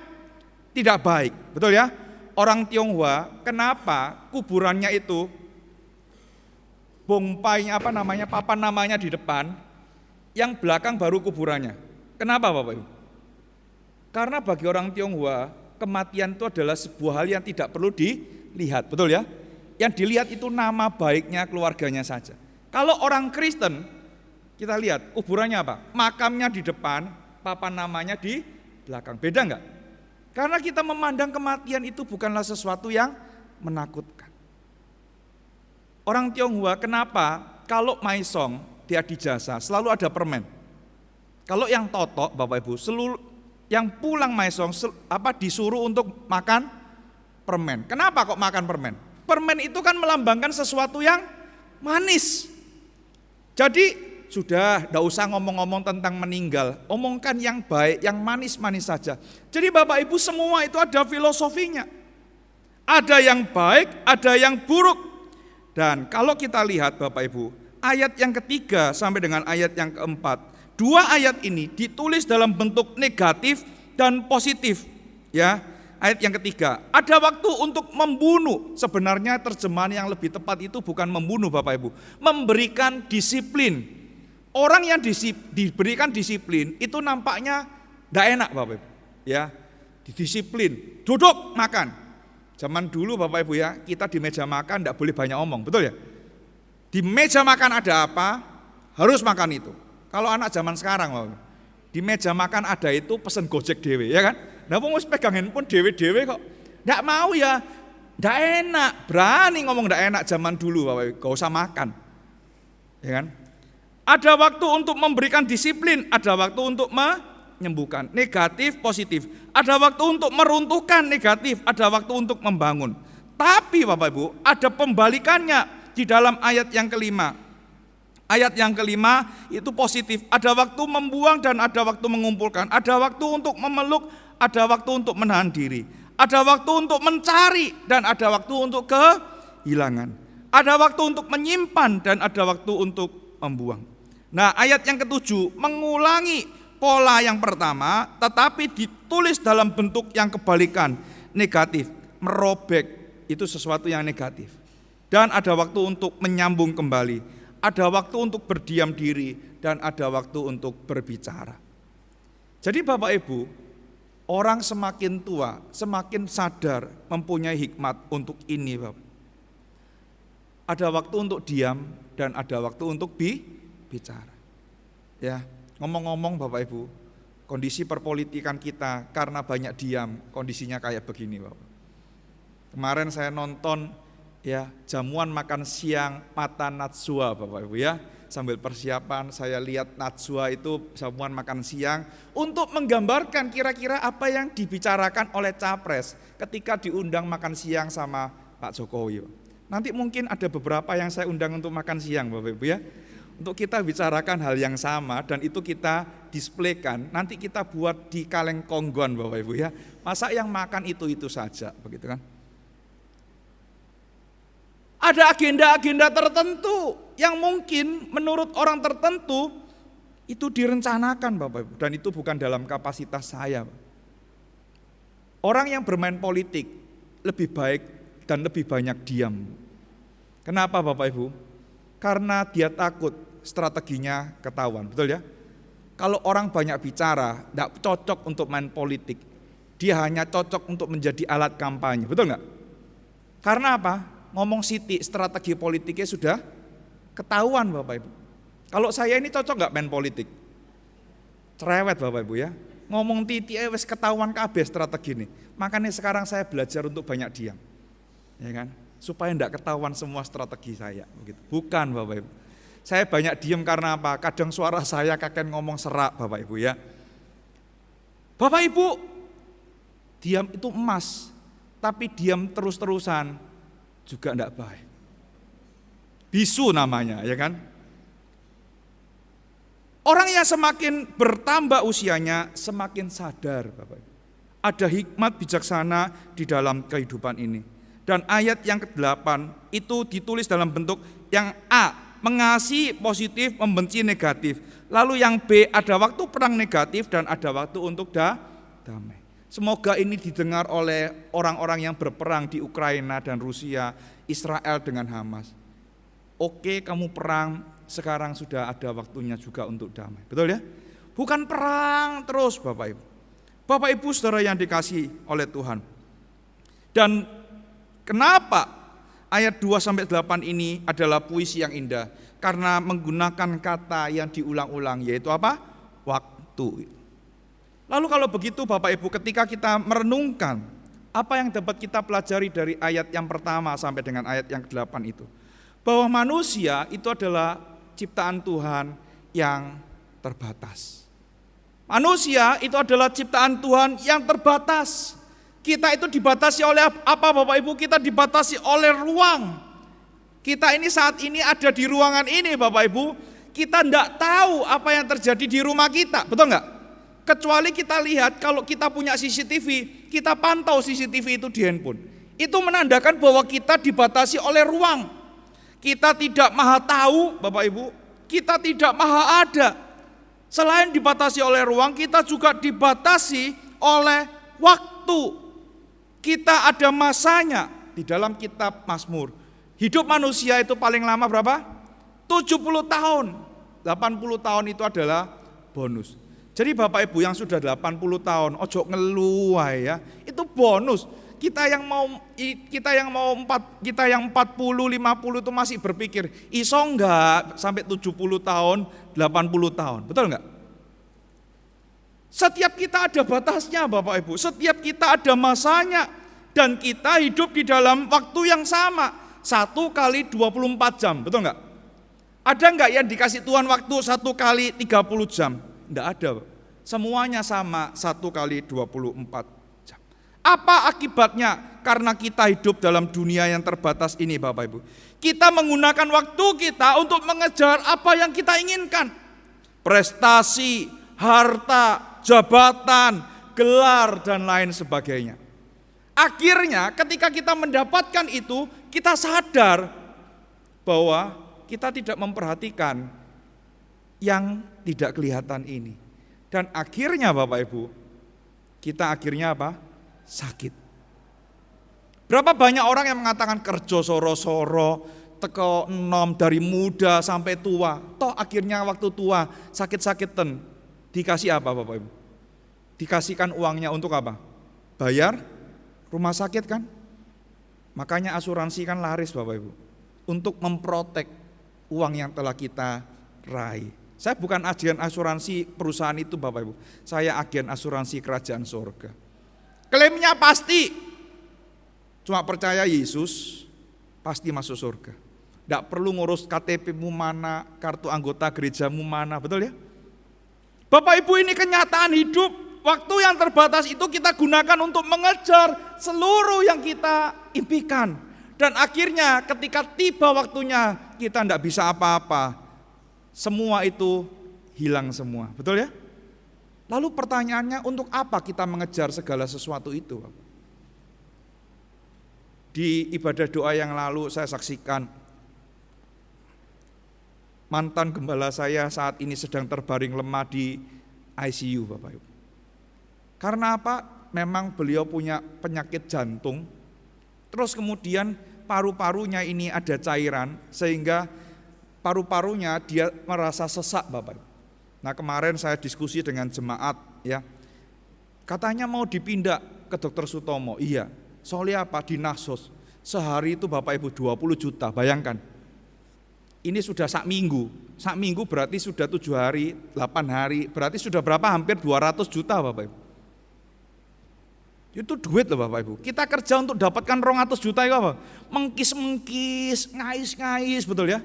A: tidak baik. Betul ya? Orang Tionghoa, kenapa kuburannya itu bongpainya papan namanya di depan, yang belakang baru kuburannya. Kenapa Bapak Ibu? Karena bagi orang Tionghoa, kematian itu adalah sebuah hal yang tidak perlu dilihat, betul ya? Yang dilihat itu nama baiknya keluarganya saja. Kalau orang Kristen, kita lihat kuburannya apa? Makamnya di depan, papan namanya di belakang. Beda enggak? Karena kita memandang kematian itu bukanlah sesuatu yang menakutkan. Orang Tionghoa kenapa kalau maisong dia dijasa selalu ada permen. Kalau yang totok Bapak Ibu, seluruh yang pulang maisong disuruh untuk makan permen. Kenapa kok makan permen? Permen itu kan melambangkan sesuatu yang manis. Jadi sudah, tidak usah ngomong-ngomong tentang meninggal. Omongkan yang baik, yang manis-manis saja. Jadi Bapak Ibu semua itu ada filosofinya. Ada yang baik, ada yang buruk. Dan kalau kita lihat Bapak Ibu, ayat yang ketiga sampai dengan ayat yang keempat, dua ayat ini ditulis dalam bentuk negatif dan positif. Ya, ayat yang ketiga, ada waktu untuk membunuh. Sebenarnya terjemahan yang lebih tepat itu bukan membunuh Bapak Ibu, memberikan disiplin. Orang yang diberikan disiplin itu nampaknya tidak enak Bapak Ibu. Ya, didisiplin, duduk makan. Zaman dulu Bapak Ibu ya, kita di meja makan tidak boleh banyak omong, betul ya? Di meja makan ada apa, harus makan itu. Kalau anak zaman sekarang Bapak Ibu, di meja makan ada itu pesen Gojek dewe, ya kan? Nah, wong wis pegang handphone dewe-dewe kok. Tidak mau ya, tidak enak, berani ngomong tidak enak zaman dulu Bapak Ibu, gak usah makan. Ya kan? Ada waktu untuk memberikan disiplin, ada waktu untuk menyembuhkan, negatif, positif. Ada waktu untuk meruntuhkan, negatif, ada waktu untuk membangun. Tapi Bapak Ibu, ada pembalikannya di dalam ayat yang kelima. Ayat yang kelima itu positif, ada waktu membuang dan ada waktu mengumpulkan. Ada waktu untuk memeluk, ada waktu untuk menahan diri. Ada waktu untuk mencari dan ada waktu untuk kehilangan. Ada waktu untuk menyimpan dan ada waktu untuk membuang. Nah, ayat yang ketujuh mengulangi pola yang pertama, tetapi ditulis dalam bentuk yang kebalikan, negatif, merobek, itu sesuatu yang negatif. Dan ada waktu untuk menyambung kembali, ada waktu untuk berdiam diri, dan ada waktu untuk berbicara. Jadi Bapak Ibu, orang semakin tua, semakin sadar mempunyai hikmat untuk ini Bapak. Ada waktu untuk diam dan ada waktu untuk bicara. Ya, ngomong-ngomong Bapak Ibu, kondisi perpolitikan kita karena banyak diam, kondisinya kayak begini Bapak. Kemarin saya nonton ya jamuan makan siang Mata Najwa Bapak Ibu ya. Sambil persiapan saya lihat Najwa itu jamuan makan siang untuk menggambarkan kira-kira apa yang dibicarakan oleh capres ketika diundang makan siang sama Pak Jokowi. Nanti mungkin ada beberapa yang saya undang untuk makan siang Bapak Ibu ya. Untuk kita bicarakan hal yang sama dan itu kita displaykan, nanti kita buat di kaleng konggon Bapak Ibu ya. Masa yang makan itu saja begitu kan. Ada agenda-agenda tertentu yang mungkin menurut orang tertentu itu direncanakan Bapak Ibu dan itu bukan dalam kapasitas saya. Orang yang bermain politik lebih baik dan lebih banyak diam. Kenapa Bapak Ibu? Karena dia takut strateginya ketahuan, betul ya? Kalau orang banyak bicara, tidak cocok untuk main politik. Dia hanya cocok untuk menjadi alat kampanye, betul nggak? Karena apa? Ngomong sitik, strategi politiknya sudah ketahuan Bapak Ibu. Kalau saya ini cocok nggak main politik? Cerewet Bapak Ibu ya. Ngomong titik wes ketahuan kabeh strategi ini. Makanya sekarang saya belajar untuk banyak diam, ya kan? Supaya tidak ketahuan semua strategi saya. Begitu. Bukan Bapak Ibu. Saya banyak diam karena apa? Kadang suara saya kakek ngomong serak Bapak Ibu ya. Bapak Ibu, diam itu emas. tapi diam terus-terusan juga tidak baik. Bisu namanya, ya kan? Orang yang semakin bertambah usianya semakin sadar, Bapak. Ada hikmat bijaksana di dalam kehidupan ini. Dan ayat yang ke-8 itu ditulis dalam bentuk yang A, mengasihi positif, membenci negatif. Lalu yang B, ada waktu perang negatif dan ada waktu untuk damai. Semoga ini didengar oleh orang-orang yang berperang di Ukraina dan Rusia, Israel dengan Hamas. Oke, kamu perang, sekarang sudah ada waktunya juga untuk damai. Betul ya? Bukan perang terus, Bapak Ibu. Bapak Ibu saudara yang dikasihi oleh Tuhan. Dan kenapa ayat 2-8 ini adalah puisi yang indah? Karena menggunakan kata yang diulang-ulang, yaitu apa? Waktu. Lalu kalau begitu Bapak Ibu, ketika kita merenungkan apa yang dapat kita pelajari dari ayat yang pertama sampai dengan ayat yang ke-8 itu, bahwa manusia itu adalah ciptaan Tuhan yang terbatas. Manusia itu adalah ciptaan Tuhan yang terbatas. Kita itu dibatasi oleh apa Bapak Ibu? Kita dibatasi oleh ruang. Kita ini saat ini ada di ruangan ini Bapak Ibu. Kita tidak tahu apa yang terjadi di rumah kita, betul nggak? Kecuali kita lihat kalau kita punya CCTV, kita pantau CCTV itu di handphone. Itu menandakan bahwa kita dibatasi oleh ruang. Kita tidak maha tahu Bapak Ibu, kita tidak maha ada. Selain dibatasi oleh ruang, kita juga dibatasi oleh waktu. Kita ada masanya. Di dalam kitab Mazmur, hidup manusia itu paling lama berapa? 70 tahun. 80 tahun itu adalah bonus. Jadi Bapak Ibu yang sudah 80 tahun, ojo ngeluh ya. Itu bonus. Kita yang mau 40, 50 itu masih berpikir, iso enggak sampai 70 tahun, 80 tahun. Betul enggak? Setiap kita ada batasnya Bapak Ibu, setiap kita ada masanya. Dan kita hidup di dalam waktu yang sama, 1 kali 24 jam, betul enggak? Ada enggak yang dikasih Tuhan waktu 1 kali 30 jam? Enggak ada. Semuanya sama, 1 kali 24 jam. Apa akibatnya? Karena kita hidup dalam dunia yang terbatas ini Bapak Ibu. Kita menggunakan waktu kita untuk mengejar apa yang kita inginkan. Prestasi, harta, jabatan, gelar, dan lain sebagainya. Akhirnya ketika kita mendapatkan itu, kita sadar bahwa kita tidak memperhatikan yang tidak kelihatan ini. Dan akhirnya Bapak Ibu, kita akhirnya apa? Sakit. Berapa banyak orang yang mengatakan kerja soro-soro, teko enom dari muda sampai tua. Toh akhirnya waktu tua sakit-sakitan. Dikasih apa Bapak Ibu? Dikasihkan uangnya untuk apa? Bayar rumah sakit kan? Makanya asuransi kan laris Bapak Ibu. Untuk memprotek uang yang telah kita raih. Saya bukan agen asuransi perusahaan itu Bapak Ibu. Saya agen asuransi kerajaan surga. Klaimnya pasti. Cuma percaya Yesus pasti masuk surga. Tidak perlu ngurus KTP-mu mana, kartu anggota gerejamu mana, betul ya? Bapak Ibu, ini kenyataan hidup. Waktu yang terbatas itu kita gunakan untuk mengejar seluruh yang kita impikan. Dan akhirnya ketika tiba waktunya kita tidak bisa apa-apa. Semua itu hilang semua, betul ya? Lalu pertanyaannya, untuk apa kita mengejar segala sesuatu itu? Di ibadah doa yang lalu saya saksikan mantan gembala saya saat ini sedang terbaring lemah di ICU Bapak Ibu. Karena apa? Memang beliau punya penyakit jantung. Terus kemudian paru-parunya ini ada cairan sehingga paru-parunya dia merasa sesak Bapak. Nah kemarin saya diskusi dengan jemaat ya. Katanya mau dipindah ke Dr. Sutomo. Iya. Soalnya apa? Di Nasos. Sehari itu Bapak Ibu 20 juta. Bayangkan. Ini sudah sak minggu. Sak minggu berarti sudah 7 hari, 8 hari. Berarti sudah berapa? Hampir 200 juta Bapak Ibu. Itu duit loh Bapak Ibu. Kita kerja untuk dapatkan 200 juta itu apa? Mengkis-mengkis, ngais-ngais, betul ya?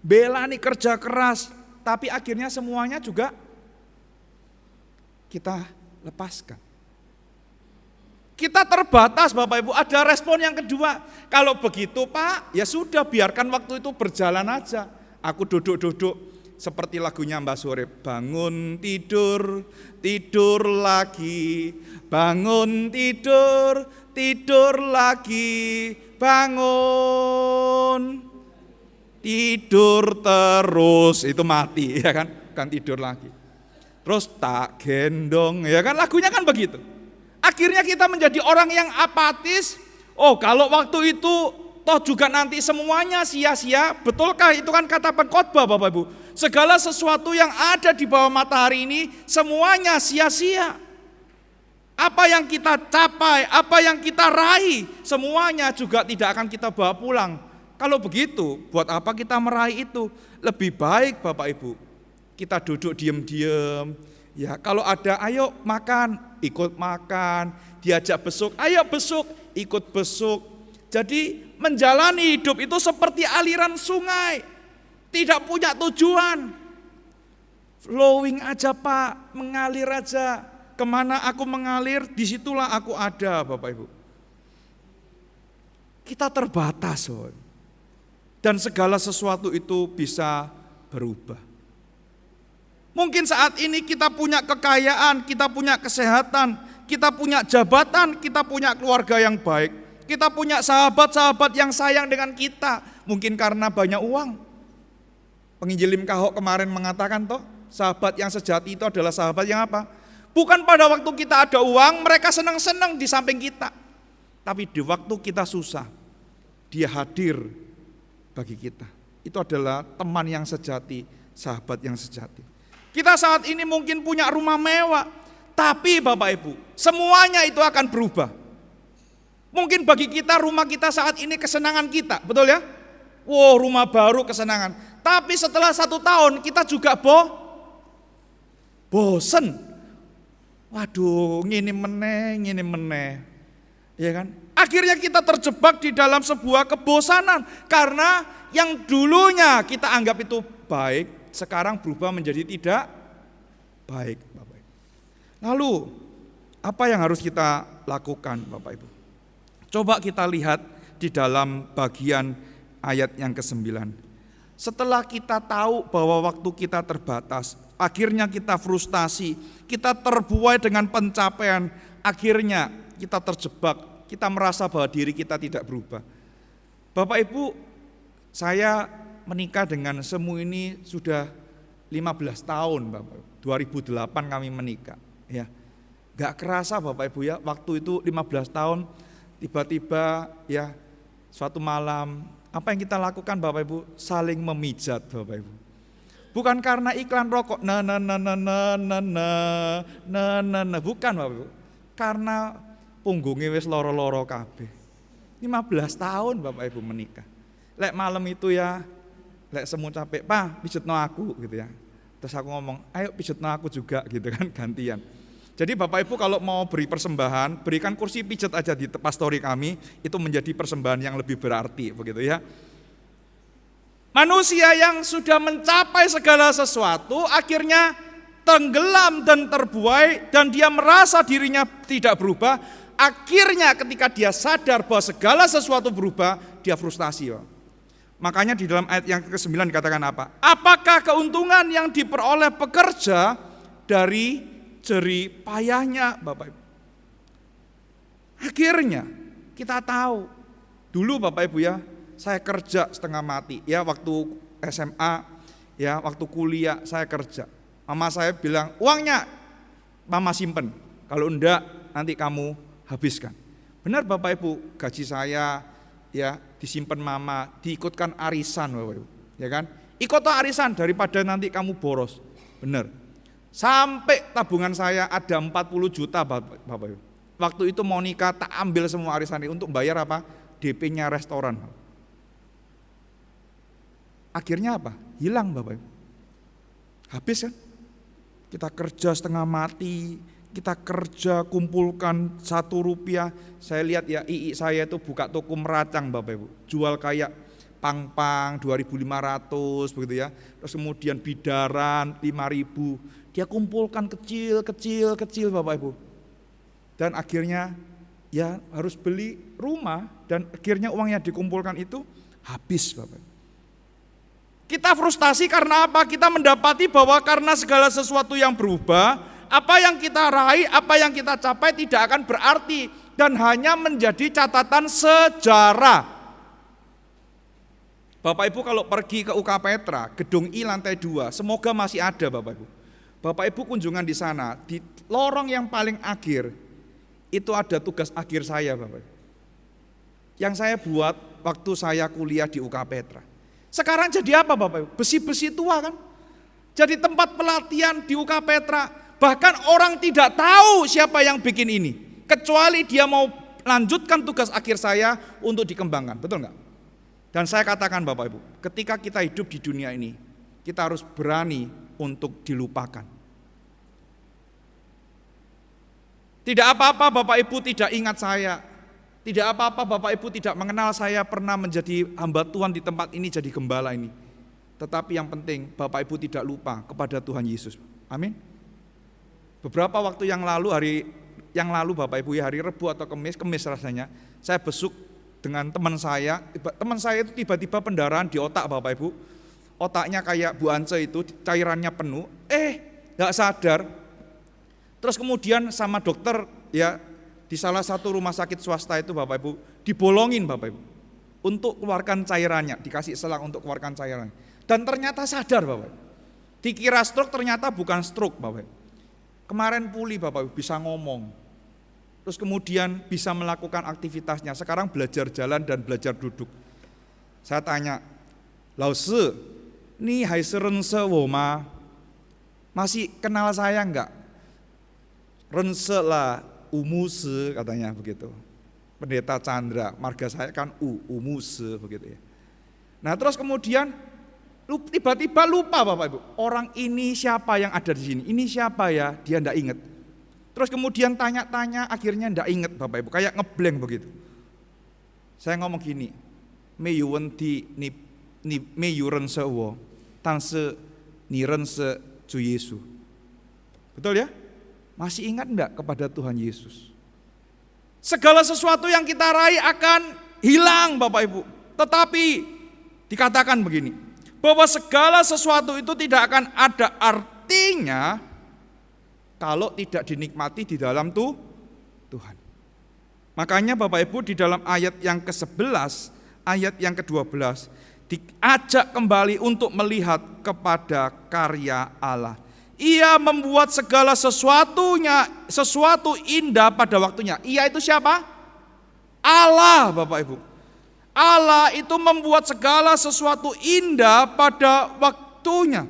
A: Bela nih kerja keras, tapi akhirnya semuanya juga kita lepaskan. Kita terbatas Bapak Ibu, ada respon yang kedua. Kalau begitu Pak, ya sudah biarkan waktu itu berjalan aja. Aku duduk-duduk seperti lagunya Mbak Sore. Bangun tidur, tidur lagi. Bangun tidur, tidur lagi. Bangun. Tidur terus, itu mati ya kan, kan tidur lagi. Terus tak gendong, ya kan lagunya kan begitu. Akhirnya kita menjadi orang yang apatis. Oh kalau waktu itu toh juga nanti semuanya sia-sia. Betulkah itu kan kata pengkhotbah Bapak Ibu? Segala sesuatu yang ada di bawah matahari ini semuanya sia-sia. Apa yang kita capai, apa yang kita raih, semuanya juga tidak akan kita bawa pulang. Kalau begitu, buat apa kita meraih itu? Lebih baik Bapak Ibu, kita duduk diam-diam. Ya, kalau ada ayo makan, ikut makan, diajak besuk, ayo besuk, ikut besuk. Jadi menjalani hidup itu seperti aliran sungai, tidak punya tujuan. Flowing aja Pak, mengalir aja. Kemana aku mengalir, disitulah aku ada Bapak Ibu. Kita terbatas, dan segala sesuatu itu bisa berubah. Mungkin saat ini kita punya kekayaan, kita punya kesehatan, kita punya jabatan, kita punya keluarga yang baik, kita punya sahabat-sahabat yang sayang dengan kita, mungkin karena banyak uang. Penginjil Lim Kahok kemarin mengatakan toh, sahabat yang sejati itu adalah sahabat yang apa? Bukan pada waktu kita ada uang, mereka senang-senang di samping kita. Tapi di waktu kita susah, dia hadir bagi kita. Itu adalah teman yang sejati, sahabat yang sejati. Kita saat ini mungkin punya rumah mewah, tapi Bapak Ibu, semuanya itu akan berubah. Mungkin bagi kita rumah kita saat ini kesenangan kita, betul ya? Wow, rumah baru kesenangan. Tapi setelah 1 tahun kita juga bosen. Waduh, ngini meneh. Ya kan? Akhirnya kita terjebak di dalam sebuah kebosanan. Karena yang dulunya kita anggap itu baik, sekarang berubah menjadi tidak baik. Bapak Ibu. Lalu, apa yang harus kita lakukan Bapak Ibu? Coba kita lihat di dalam bagian ayat yang ke-9. Setelah kita tahu bahwa waktu kita terbatas, akhirnya kita frustasi, kita terbuai dengan pencapaian, akhirnya kita terjebak, kita merasa bahwa diri kita tidak berubah. Bapak Ibu, saya menikah dengan Semu ini sudah 15 tahun Bapak. 2008 kami menikah. Ya, gak kerasa Bapak Ibu ya, waktu itu 15 tahun, tiba-tiba ya suatu malam, apa yang kita lakukan Bapak Ibu? Saling memijat Bapak Ibu. Bukan karena iklan rokok, bukan Bapak Ibu. Karena punggungnya wis loro-loro kabeh. 15 tahun Bapak Ibu menikah. Lek malam itu ya, lek Semu capek, "Pak, pijetno aku," gitu ya. Terus aku ngomong, "Ayo pijetno aku juga," gitu kan, gantian. Jadi Bapak Ibu kalau mau beri persembahan, berikan kursi pijet aja di pastori kami, itu menjadi persembahan yang lebih berarti, begitu ya. Manusia yang sudah mencapai segala sesuatu akhirnya tenggelam dan terbuai dan dia merasa dirinya tidak berubah. Akhirnya ketika dia sadar bahwa segala sesuatu berubah, dia frustasi. Makanya di dalam ayat yang ke-9 dikatakan apa? Apakah keuntungan yang diperoleh pekerja dari jerih payahnya, Bapak Ibu? Akhirnya kita tahu, dulu Bapak Ibu ya, saya kerja setengah mati ya waktu SMA, ya waktu kuliah saya kerja. Mama saya bilang, "Uangnya Mama simpen, kalau enggak nanti kamu habiskan." Benar Bapak Ibu, gaji saya ya disimpan Mama, diikutkan arisan Bapak Ibu, ya kan? Ikut arisan daripada nanti kamu boros. Benar. Sampai tabungan saya ada 40 juta Bapak Ibu. Waktu itu mau nikah tak ambil semua arisan ini untuk bayar apa? DP-nya restoran. Akhirnya apa? Hilang Bapak Ibu. Habis kan? Kita kerja setengah mati, kita kerja kumpulkan 1 rupiah. Saya lihat ya ii saya itu buka toko meracang Bapak Ibu. Jual kayak pang-pang 2.500 begitu ya. Terus kemudian bidaran 5.000. Dia kumpulkan kecil Bapak Ibu. Dan akhirnya ya harus beli rumah dan akhirnya uang yang dikumpulkan itu habis Bapak. Kita frustasi karena apa? Kita mendapati bahwa karena segala sesuatu yang berubah, apa yang kita raih, apa yang kita capai tidak akan berarti dan hanya menjadi catatan sejarah. Bapak Ibu kalau pergi ke UK Petra, gedung I lantai 2, semoga masih ada Bapak Ibu. Bapak Ibu kunjungan di sana, di lorong yang paling akhir, itu ada tugas akhir saya Bapak Ibu. Yang saya buat waktu saya kuliah di UK Petra. Sekarang jadi apa Bapak Ibu? Besi-besi tua kan? Jadi tempat pelatihan di UK Petra, bahkan orang tidak tahu siapa yang bikin ini. Kecuali dia mau lanjutkan tugas akhir saya untuk dikembangkan, betul enggak? Dan saya katakan Bapak Ibu, ketika kita hidup di dunia ini, kita harus berani untuk dilupakan. Tidak apa-apa Bapak Ibu tidak ingat saya, tidak apa-apa Bapak Ibu tidak mengenal saya pernah menjadi hamba Tuhan di tempat ini jadi gembala ini. Tetapi yang penting Bapak Ibu tidak lupa kepada Tuhan Yesus. Amin. Beberapa waktu yang lalu Bapak Ibu ya hari Rebu atau Kemis rasanya, saya besuk dengan teman saya itu tiba-tiba pendarahan di otak Bapak Ibu. Otaknya kayak Bu Ance itu, cairannya penuh, gak sadar. Terus kemudian sama dokter ya di salah satu rumah sakit swasta itu Bapak Ibu, dibolongin Bapak Ibu untuk keluarkan cairannya, dikasih selang untuk keluarkan cairannya. Dan ternyata sadar Bapak Ibu. Dikira stroke, ternyata bukan stroke Bapak Ibu. Kemarin pulih Bapak Ibu, bisa ngomong. Terus kemudian bisa melakukan aktivitasnya. Sekarang belajar jalan dan belajar duduk. Saya tanya, Laosi, ini haise rense woma, masih kenal saya enggak? Rense lah, umuse katanya begitu. Pendeta Chandra, marga saya kan umuse begitu ya. Nah terus kemudian tiba-tiba lupa Bapak Ibu, orang ini siapa yang ada di sini? Ini siapa ya? Dia enggak ingat. Terus kemudian tanya-tanya, akhirnya enggak ingat Bapak Ibu, kayak ngeblank begitu. Saya ngomong gini, meyuwenti ni meyurense wo, tanse nirense Ju Yesus. Betul ya? Masih ingat enggak kepada Tuhan Yesus? Segala sesuatu yang kita raih akan hilang Bapak Ibu. Tetapi dikatakan begini, bahwa segala sesuatu itu tidak akan ada artinya kalau tidak dinikmati di dalam Tuhan. Makanya Bapak Ibu di dalam ayat yang ke-11, ayat yang ke-12 diajak kembali untuk melihat kepada karya Allah. Ia membuat segala sesuatu indah pada waktunya. Ia itu siapa? Allah Bapak Ibu. Allah itu membuat segala sesuatu indah pada waktunya.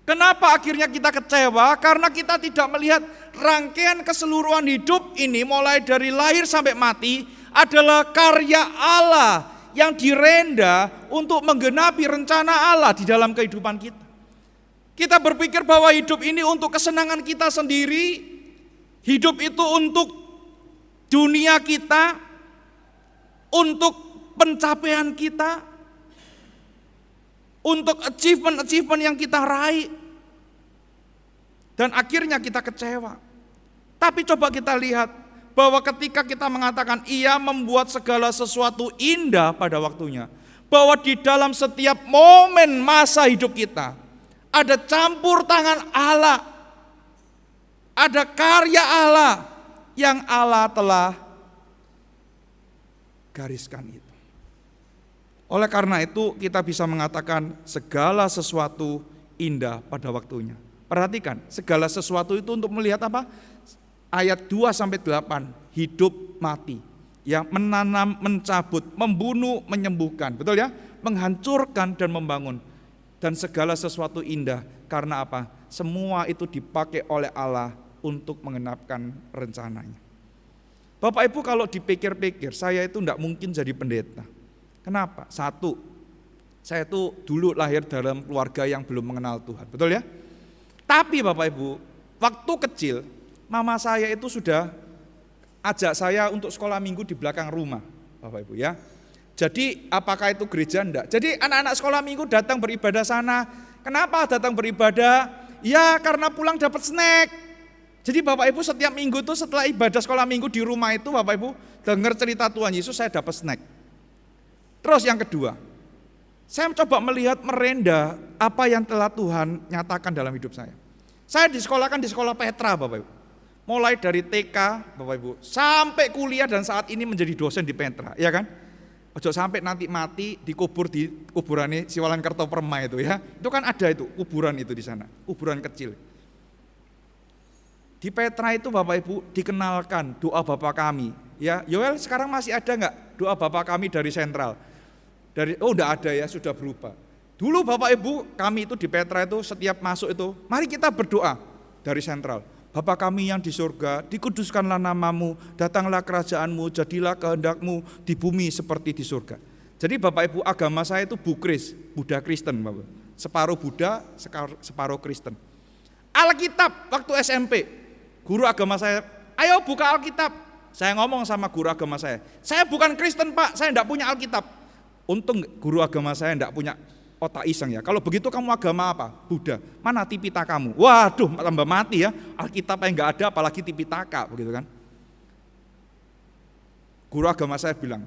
A: Kenapa akhirnya kita kecewa? Karena kita tidak melihat rangkaian keseluruhan hidup ini mulai dari lahir sampai mati adalah karya Allah yang direnda untuk menggenapi rencana Allah di dalam kehidupan kita. Kita berpikir bahwa hidup ini untuk kesenangan kita sendiri, hidup itu untuk dunia kita, untuk pencapaian kita, untuk achievement yang kita raih. Dan akhirnya kita kecewa. Tapi coba kita lihat bahwa ketika kita mengatakan ia membuat segala sesuatu indah pada waktunya, bahwa di dalam setiap momen masa hidup kita ada campur tangan Allah, ada karya Allah yang Allah telah gariskan itu. Oleh karena itu kita bisa mengatakan segala sesuatu indah pada waktunya. Perhatikan, segala sesuatu itu untuk melihat apa? Ayat 2-8, hidup mati. Yang menanam, mencabut, membunuh, menyembuhkan. Betul ya? Menghancurkan dan membangun. Dan segala sesuatu indah. Karena apa? Semua itu dipakai oleh Allah untuk mengenapkan rencananya. Bapak Ibu kalau dipikir-pikir, saya itu tidak mungkin jadi pendeta. Kenapa? Satu, saya itu dulu lahir dalam keluarga yang belum mengenal Tuhan, betul ya? Tapi Bapak Ibu, waktu kecil, mama saya itu sudah ajak saya untuk sekolah minggu di belakang rumah, Bapak Ibu ya. Jadi apakah itu gereja? Enggak. Jadi anak-anak sekolah minggu datang beribadah sana. Kenapa datang beribadah? Ya karena pulang dapat snack. Jadi Bapak Ibu setiap minggu tuh setelah ibadah sekolah minggu di rumah itu Bapak Ibu dengar cerita Tuhan Yesus, saya dapat snack. Terus yang kedua, saya coba melihat merenda apa yang telah Tuhan nyatakan dalam hidup saya. Saya disekolahkan di sekolah Petra Bapak Ibu. Mulai dari TK Bapak Ibu sampai kuliah dan saat ini menjadi dosen di Petra, ya kan? Ojo sampai nanti mati dikubur di kuburannya Siwalan Kertopermai itu ya. Itu kan ada itu kuburan itu di sana, kuburan kecil. Di Petra itu Bapak Ibu dikenalkan doa Bapa kami. Ya, Yoel sekarang masih ada enggak doa Bapa kami dari sentral? Enggak ada ya, sudah berubah. Dulu Bapak Ibu kami itu di Petra itu setiap masuk itu, mari kita berdoa dari sentral. Bapa kami yang di surga, dikuduskanlah namamu, datanglah kerajaanmu, jadilah kehendakmu di bumi seperti di surga. Jadi Bapak Ibu agama saya itu Bukris, Buddha Kristen Bapak. Separuh Buddha, separuh Kristen. Alkitab waktu SMP, guru agama saya, ayo buka Alkitab. Saya ngomong sama guru agama saya bukan Kristen Pak, saya enggak punya Alkitab. Untung guru agama saya enggak punya otak iseng ya. Kalau begitu kamu agama apa? Buddha. Mana Tipitakamu? Waduh, tambah mati ya. Alkitab yang enggak ada apalagi Tipitaka begitu kan. Guru agama saya bilang,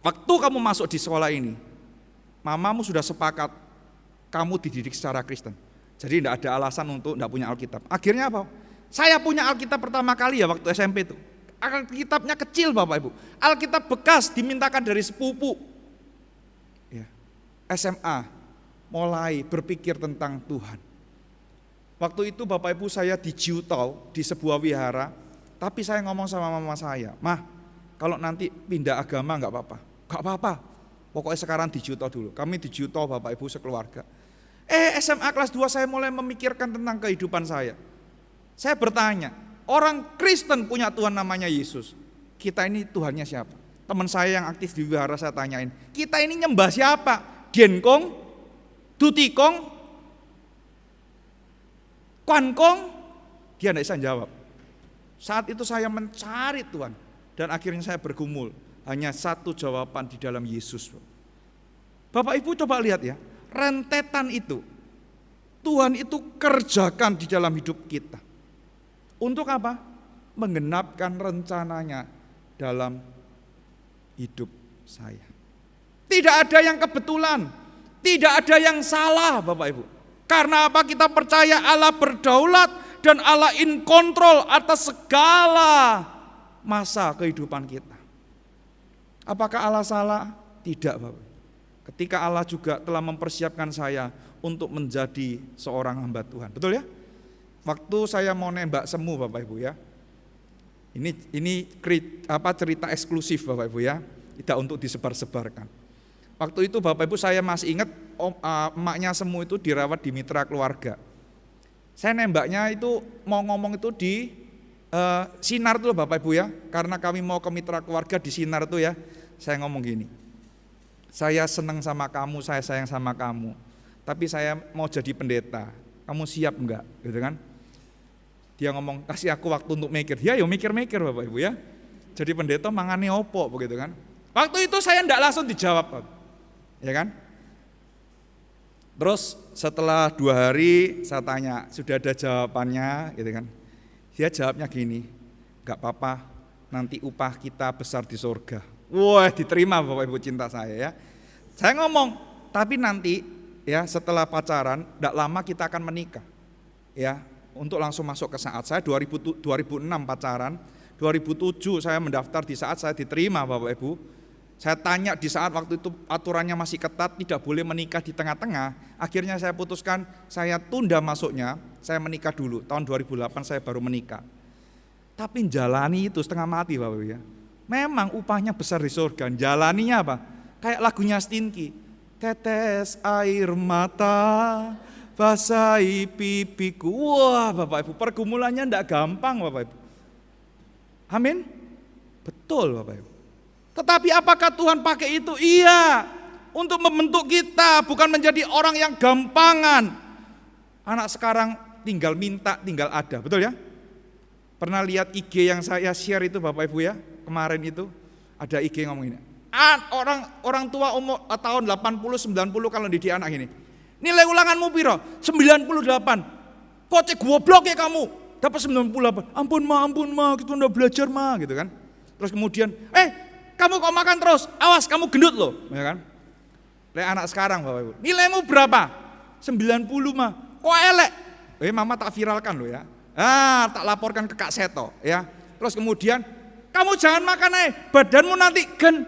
A: waktu kamu masuk di sekolah ini, mamamu sudah sepakat kamu dididik secara Kristen. Jadi enggak ada alasan untuk enggak punya Alkitab. Akhirnya apa? Saya punya Alkitab pertama kali ya waktu SMP itu. Alkitabnya kecil Bapak Ibu. Alkitab bekas dimintakan dari sepupu. SMA mulai berpikir tentang Tuhan. Waktu itu Bapak Ibu saya di Jiutau di sebuah wihara, tapi saya ngomong sama mama saya, "Mah, kalau nanti pindah agama enggak apa-apa." "Enggak apa-apa. Pokoknya sekarang di Jiutau dulu." Kami di Jiutau Bapak Ibu sekeluarga. SMA kelas 2 saya mulai memikirkan tentang kehidupan saya. Saya bertanya, orang Kristen punya Tuhan namanya Yesus. Kita ini Tuhannya siapa? Teman saya yang aktif di wihara saya tanyain, "Kita ini nyembah siapa? Dienkong, Dutikong, Kwankong?" Dia tidak bisa jawab. Saat itu saya mencari Tuhan dan akhirnya saya bergumul. Hanya satu jawaban di dalam Yesus. Bapak Ibu coba lihat ya, rentetan itu Tuhan itu kerjakan di dalam hidup kita. Untuk apa? Menggenapkan rencananya dalam hidup saya. Tidak ada yang kebetulan, tidak ada yang salah Bapak Ibu. Karena apa? Kita percaya Allah berdaulat dan Allah in control atas segala masa kehidupan kita. Apakah Allah salah? Tidak Bapak. Ketika Allah juga telah mempersiapkan saya untuk menjadi seorang hamba Tuhan. Betul ya? Waktu saya mau nembak semu Bapak Ibu ya. Ini cerita eksklusif Bapak Ibu ya. Tidak untuk disebar-sebarkan. Waktu itu Bapak Ibu saya masih ingat emaknya semu itu dirawat di Mitra Keluarga. Saya nembaknya itu mau ngomong itu di Sinar tuh Bapak Ibu ya. Karena kami mau ke Mitra Keluarga di Sinar tuh ya. Saya ngomong gini, "Saya senang sama kamu, saya sayang sama kamu. Tapi saya mau jadi pendeta. Kamu siap enggak?" Gitu kan. Dia ngomong, "Kasih aku waktu untuk mikir." Ya, mikir-mikir Bapak Ibu ya. Jadi pendeta mangane opo begitu kan. Waktu itu saya enggak langsung dijawab Bapak. Ya kan? Terus setelah 2 hari saya tanya, "Sudah ada jawabannya?" Gitu kan. Dia jawabnya gini, "Enggak apa-apa, nanti upah kita besar di surga." Wah, diterima Bapak Ibu cinta saya ya. Saya ngomong, "Tapi nanti ya setelah pacaran, enggak lama kita akan menikah." Ya, untuk langsung masuk ke saat saya 2006 pacaran, 2007 saya mendaftar di saat saya diterima Bapak Ibu. Saya tanya di saat waktu itu aturannya masih ketat, tidak boleh menikah di tengah-tengah. Akhirnya saya putuskan saya tunda masuknya, saya menikah dulu. Tahun 2008 saya baru menikah. Tapi jalani itu setengah mati Bapak Ibu ya. Memang upahnya besar di surga. Jalaninya apa? Kayak lagunya Stinky. Tetes air mata basahi pipiku. Wah Bapak Ibu, pergumulannya enggak gampang Bapak Ibu. Amin? Betul Bapak Ibu. Tetapi apakah Tuhan pakai itu? Iya, untuk membentuk kita, bukan menjadi orang yang gampangan. Anak sekarang tinggal minta, tinggal ada, betul ya? Pernah lihat IG yang saya share itu Bapak Ibu ya, kemarin itu ada IG ngomong ini. Orang tua umur tahun 80-90 kalau dididik anak ini. Nilai ulanganmu piro? 98. Kocek goblok ya kamu. dapat 98. Ampun ma, gitu udah belajar ma, gitu kan. Terus kemudian, kamu kok makan terus? Awas kamu gendut loh, ya kan. Anak sekarang Bapak Ibu, nilaimu berapa? 90 ma. Kok elek? Mama tak viralkan loh ya. Tak laporkan ke Kak Seto ya. Terus kemudian, kamu jangan makan badanmu nanti gen.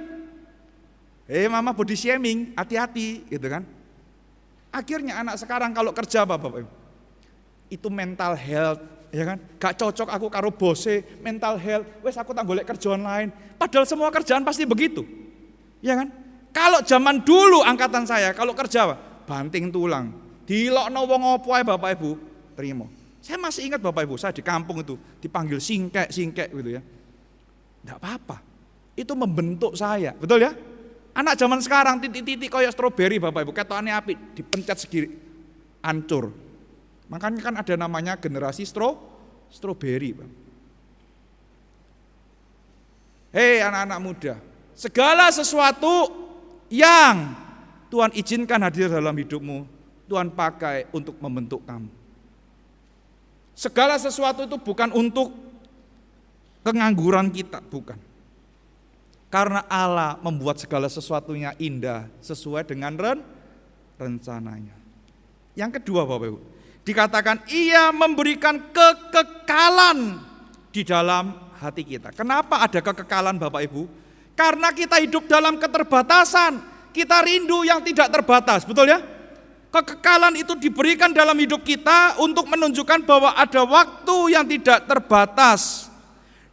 A: Mama body shaming, hati-hati gitu kan. Akhirnya anak sekarang kalau kerja Bapak Ibu, itu mental health, ya kan? Gak cocok aku karo bose, mental health, wes aku tak golek kerjaan lain. Padahal semua kerjaan pasti begitu, ya kan? Kalau zaman dulu angkatan saya, kalau kerja banting tulang, dilokno wong opo ae Bapak Ibu, terima. Saya masih ingat Bapak Ibu, saya di kampung itu dipanggil singkek gitu ya. Enggak apa-apa, itu membentuk saya, betul ya? Anak zaman sekarang titik-titik kayak stroberi Bapak Ibu, ketokane apik, dipencet segini, hancur. Makanya kan ada namanya generasi stroberi. Anak-anak muda, segala sesuatu yang Tuhan izinkan hadir dalam hidupmu, Tuhan pakai untuk membentuk kamu. Segala sesuatu itu bukan untuk kengangguran kita, bukan. Karena Allah membuat segala sesuatunya indah sesuai dengan rencananya. Yang kedua Bapak Ibu, dikatakan ia memberikan kekekalan di dalam hati kita. Kenapa ada kekekalan Bapak Ibu? Karena kita hidup dalam keterbatasan, kita rindu yang tidak terbatas, betul ya? Kekekalan itu diberikan dalam hidup kita untuk menunjukkan bahwa ada waktu yang tidak terbatas.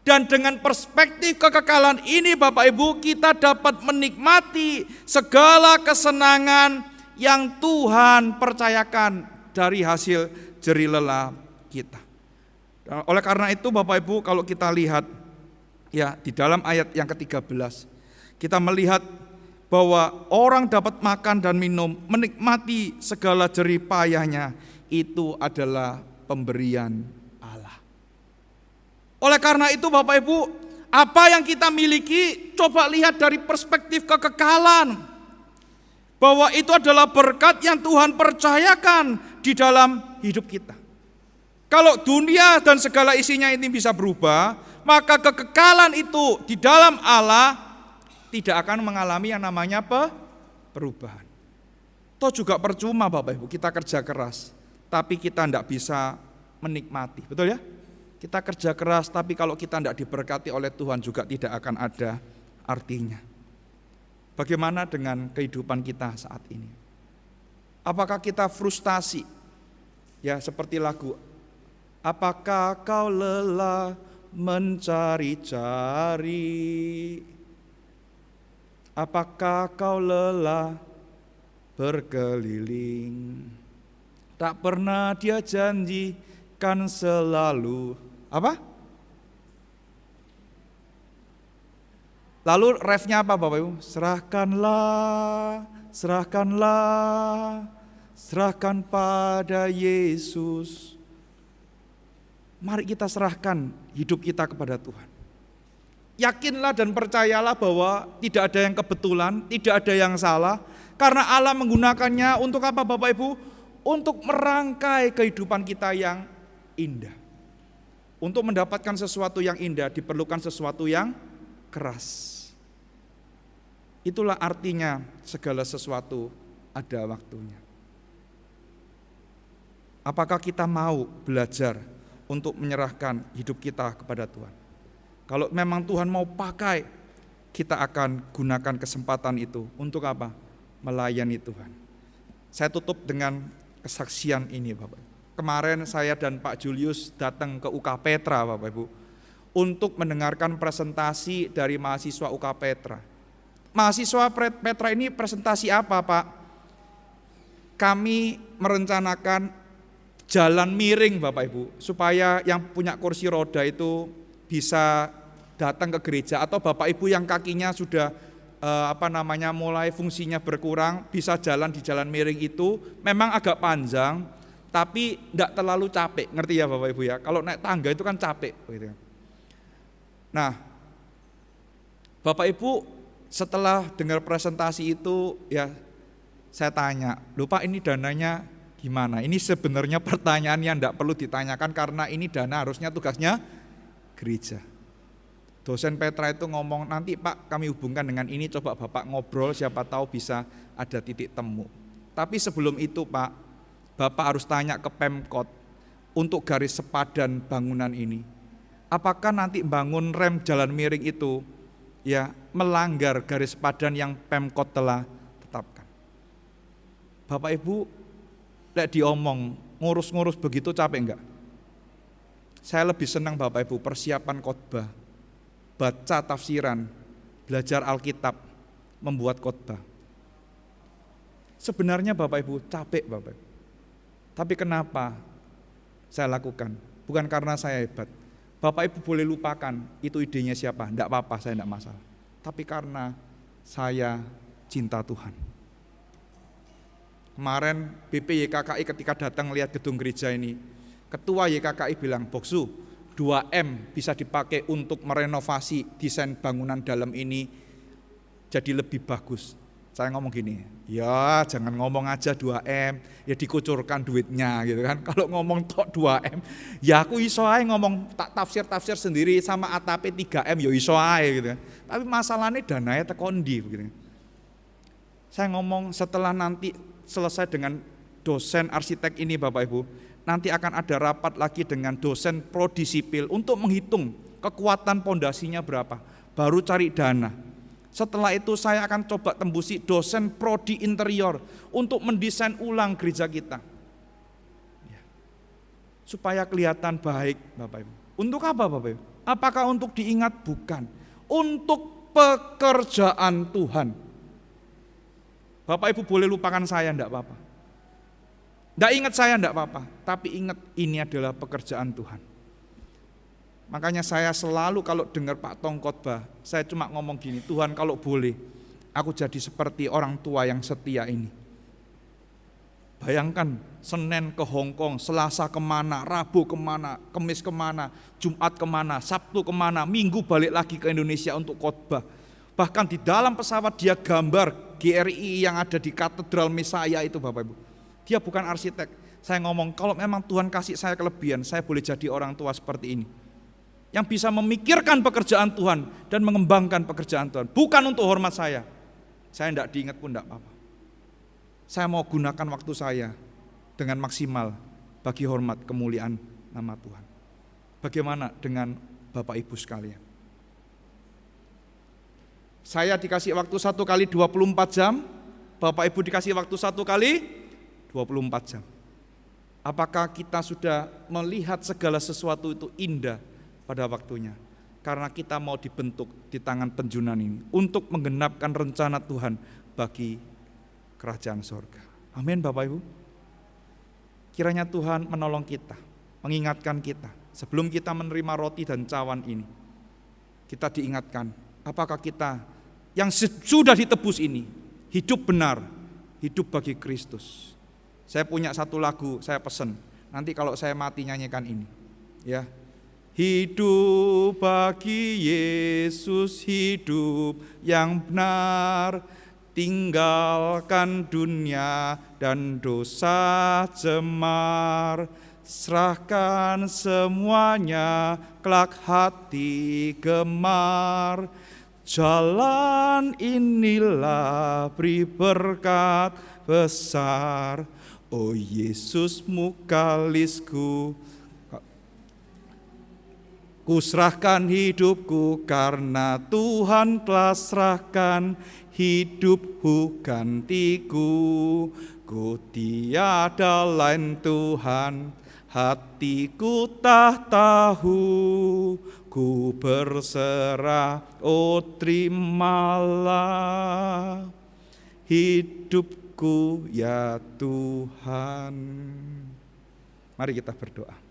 A: Dan dengan perspektif kekekalan ini Bapak Ibu, kita dapat menikmati segala kesenangan yang Tuhan percayakan dari hasil jerih lelah kita. Oleh karena itu Bapak Ibu, kalau kita lihat ya di dalam ayat yang ke-13, kita melihat bahwa orang dapat makan dan minum, menikmati segala jerih payahnya, itu adalah pemberian Allah. Oleh karena itu Bapak Ibu, apa yang kita miliki, coba lihat dari perspektif kekekalan, bahwa itu adalah berkat yang Tuhan percayakan di dalam hidup kita. Kalau dunia dan segala isinya ini bisa berubah, maka kekekalan itu di dalam Allah tidak akan mengalami yang namanya perubahan. Toh juga percuma Bapak Ibu, kita kerja keras, tapi kita tidak bisa menikmati, betul ya? Kita kerja keras, tapi kalau kita tidak diberkati oleh Tuhan juga tidak akan ada artinya. Bagaimana dengan kehidupan kita saat ini? Apakah kita frustasi? Ya seperti lagu, apakah kau lelah mencari-cari? Apakah kau lelah berkeliling? Tak pernah Dia janjikan selalu. Apa? Lalu refnya apa Bapak Ibu? Serahkan pada Yesus. Mari kita serahkan hidup kita kepada Tuhan. Yakinlah dan percayalah bahwa tidak ada yang kebetulan, tidak ada yang salah. Karena Allah menggunakannya untuk apa Bapak Ibu? Untuk merangkai kehidupan kita yang indah. Untuk mendapatkan sesuatu yang indah diperlukan sesuatu yang keras. Itulah artinya segala sesuatu ada waktunya. Apakah kita mau belajar untuk menyerahkan hidup kita kepada Tuhan? Kalau memang Tuhan mau pakai, kita akan gunakan kesempatan itu untuk apa? Melayani Tuhan. Saya tutup dengan kesaksian ini Bapak. Kemarin saya dan Pak Julius datang ke UK Petra Bapak Ibu, untuk mendengarkan presentasi dari mahasiswa UK Petra. Mahasiswa Petra ini presentasi apa Pak? Kami merencanakan jalan miring Bapak Ibu, supaya yang punya kursi roda itu bisa datang ke gereja, atau Bapak Ibu yang kakinya sudah mulai fungsinya berkurang, bisa jalan di jalan miring itu. Memang agak panjang, tapi tidak terlalu capek, ngerti ya Bapak Ibu ya? Kalau naik tangga itu kan capek. Gitu. Nah, Bapak Ibu setelah dengar presentasi itu ya saya tanya, lupa ini dananya Gimana? Ini sebenarnya pertanyaan yang tidak perlu ditanyakan karena ini dana harusnya tugasnya gereja. Dosen Petra itu ngomong, nanti Pak kami hubungkan dengan ini, coba Bapak ngobrol siapa tahu bisa ada titik temu. Tapi sebelum itu Pak, Bapak harus tanya ke Pemkot untuk garis sepadan bangunan ini. Apakah nanti bangun rem jalan miring itu ya melanggar garis sepadan yang Pemkot telah tetapkan. Bapak Ibu, lek diomong ngurus-ngurus begitu capek enggak? Saya lebih senang Bapak Ibu persiapan khotbah, baca tafsiran, belajar Alkitab, membuat khotbah. Sebenarnya Bapak Ibu capek Bapak Ibu. Tapi kenapa saya lakukan? Bukan karena saya hebat. Bapak Ibu boleh lupakan itu idenya siapa, enggak apa-apa, saya enggak masalah. Tapi karena saya cinta Tuhan. Kemarin BP YKKI ketika datang lihat gedung gereja ini, Ketua YKKI bilang, Boksu, 2M bisa dipakai untuk merenovasi desain bangunan dalam ini jadi lebih bagus. Saya ngomong gini, ya jangan ngomong aja 2M, ya dikucurkan duitnya gitu kan. Kalau ngomong tok 2M, ya aku iso ae ngomong tak tafsir sendiri sama ATP 3M ya iso ae gitu kan. Tapi masalahnya dananya tekondi gitu. Saya ngomong setelah nanti selesai dengan dosen arsitek ini Bapak Ibu, nanti akan ada rapat lagi dengan dosen prodi sipil untuk menghitung kekuatan pondasinya berapa, baru cari dana. Setelah itu saya akan coba tembusi dosen prodi interior untuk mendesain ulang gereja kita. Ya. Supaya kelihatan baik Bapak Ibu. Untuk apa Bapak Ibu? Apakah untuk diingat? Bukan. Untuk pekerjaan Tuhan. Bapak Ibu boleh lupakan saya, enggak apa-apa. Enggak ingat saya, enggak apa-apa. Tapi ingat ini adalah pekerjaan Tuhan. Makanya saya selalu kalau dengar Pak Tong khotbah, saya cuma ngomong gini, Tuhan kalau boleh, aku jadi seperti orang tua yang setia ini. Bayangkan Senin ke Hong Kong, Selasa kemana, Rabu kemana, Kamis kemana, Jumat kemana, Sabtu kemana, Minggu balik lagi ke Indonesia untuk khotbah. Bahkan di dalam pesawat dia gambar GRI yang ada di Katedral Mesaya itu Bapak Ibu. Dia bukan arsitek. Saya ngomong kalau memang Tuhan kasih saya kelebihan, saya boleh jadi orang tua seperti ini. Yang bisa memikirkan pekerjaan Tuhan dan mengembangkan pekerjaan Tuhan. Bukan untuk hormat saya. Saya tidak diingat pun tidak apa-apa. Saya mau gunakan waktu saya dengan maksimal bagi hormat kemuliaan nama Tuhan. Bagaimana dengan Bapak Ibu sekalian? Saya dikasih waktu 1 kali 24 jam, Bapak Ibu dikasih waktu 1 kali 24 jam. Apakah kita sudah melihat segala sesuatu itu indah pada waktunya? Karena kita mau dibentuk di tangan penjunan ini untuk menggenapkan rencana Tuhan bagi kerajaan sorga. Amin Bapak Ibu. Kiranya Tuhan menolong kita, mengingatkan kita. Sebelum kita menerima roti dan cawan ini, kita diingatkan, apakah kita yang sudah ditebus ini hidup benar, hidup bagi Kristus. Saya punya satu lagu, saya pesen. Nanti kalau saya mati nyanyikan ini, ya. Hidup bagi Yesus, hidup yang benar, tinggalkan dunia dan dosa cemar, serahkan semuanya, kelak hati gemar. Jalan inilah beri berkat besar, oh Yesus mukalisku. Ku serahkan hidupku karena Tuhan telah serahkan hidupku gantiku. Ku tiada lain Tuhan, hatiku tak tahu. Ku berserah, oh terimalah hidupku ya Tuhan. Mari kita berdoa.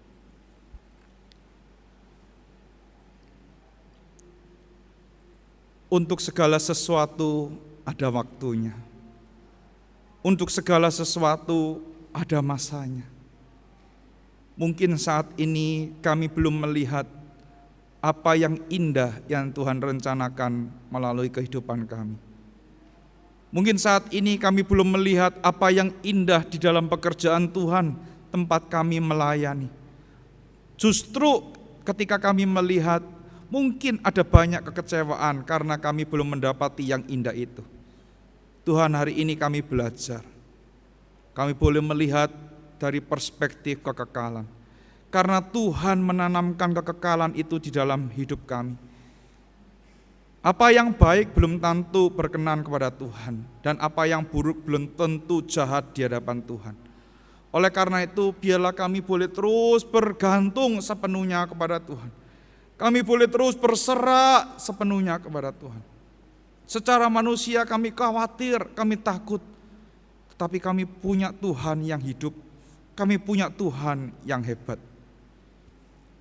A: Untuk segala sesuatu ada waktunya. Untuk segala sesuatu ada masanya. Mungkin saat ini kami belum melihat apa yang indah yang Tuhan rencanakan melalui kehidupan kami. Mungkin saat ini kami belum melihat apa yang indah di dalam pekerjaan Tuhan, tempat kami melayani. Justru ketika kami melihat, mungkin ada banyak kekecewaan karena kami belum mendapati yang indah itu. Tuhan, hari ini kami belajar. Kami boleh melihat dari perspektif kekekalan. Karena Tuhan menanamkan kekekalan itu di dalam hidup kami. Apa yang baik belum tentu berkenan kepada Tuhan, dan apa yang buruk belum tentu jahat di hadapan Tuhan. Oleh karena itu, biarlah kami boleh terus bergantung sepenuhnya kepada Tuhan. Kami boleh terus berserah sepenuhnya kepada Tuhan. Secara manusia kami khawatir, kami takut, tetapi kami punya Tuhan yang hidup. Kami punya Tuhan yang hebat,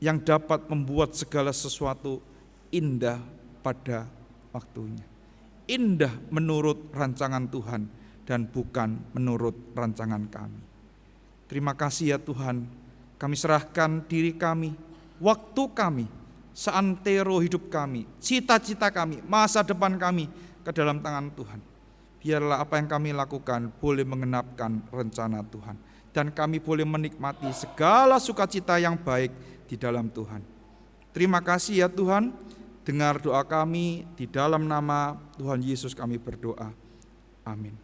A: yang dapat membuat segala sesuatu indah pada waktunya. Indah menurut rancangan Tuhan dan bukan menurut rancangan kami. Terima kasih ya Tuhan, kami serahkan diri kami, waktu kami, seantero hidup kami, cita-cita kami, masa depan kami ke dalam tangan Tuhan. Biarlah apa yang kami lakukan boleh mengenapkan rencana Tuhan, dan kami boleh menikmati segala sukacita yang baik di dalam Tuhan. Terima kasih ya Tuhan, dengar doa kami, di dalam nama Tuhan Yesus kami berdoa. Amin.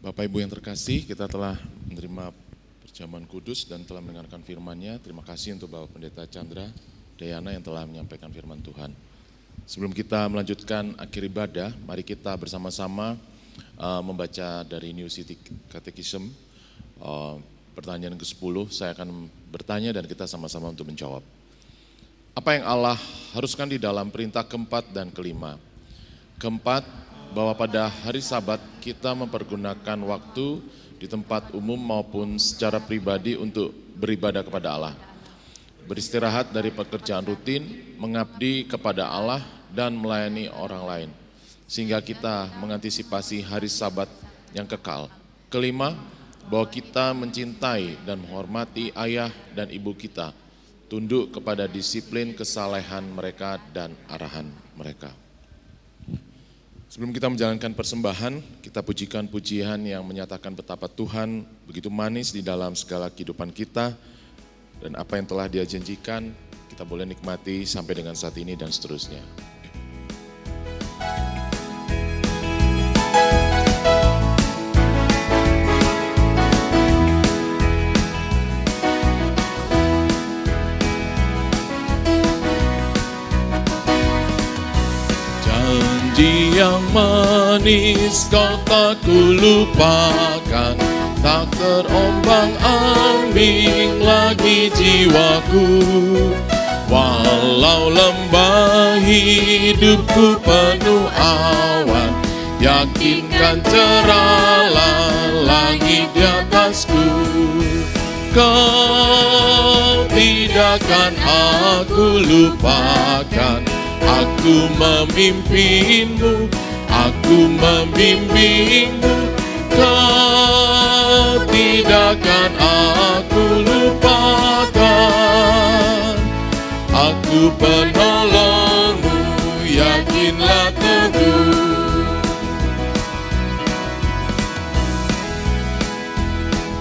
B: Bapak Ibu yang terkasih, kita telah menerima perjamuan kudus dan telah mendengarkan firman-Nya. Terima kasih untuk Bapak Pendeta Chandra Dayana yang telah menyampaikan firman Tuhan. Sebelum kita melanjutkan akhir ibadah, mari kita bersama-sama membaca dari New City Catechism. Pertanyaan ke-10, saya akan bertanya dan kita sama-sama untuk menjawab. Apa yang Allah haruskan di dalam perintah keempat dan kelima? Keempat, bahwa pada hari Sabat kita mempergunakan waktu di tempat umum maupun secara pribadi untuk beribadah kepada Allah, beristirahat dari pekerjaan rutin, mengabdi kepada Allah dan melayani orang lain, sehingga kita mengantisipasi hari Sabat yang kekal. Kelima, bahwa kita mencintai dan menghormati ayah dan ibu kita, tunduk kepada disiplin kesalehan mereka dan arahan mereka. Sebelum kita menjalankan persembahan, kita pujikan pujian yang menyatakan betapa Tuhan begitu manis di dalam segala kehidupan kita, dan apa yang telah Dia janjikan, kita boleh nikmati sampai dengan saat ini dan seterusnya. Janji yang manis kau tak kulupakan, tak terombang-ambing lagi jiwaku. Walau lembah hidupku penuh awan, yakinkan cerahlah langit di atasku. Kau tidak akan aku lupakan, aku memimpinmu, aku membimbingmu. Kau tidak akan aku lupakan, aku penolongmu, yakinlah teguh.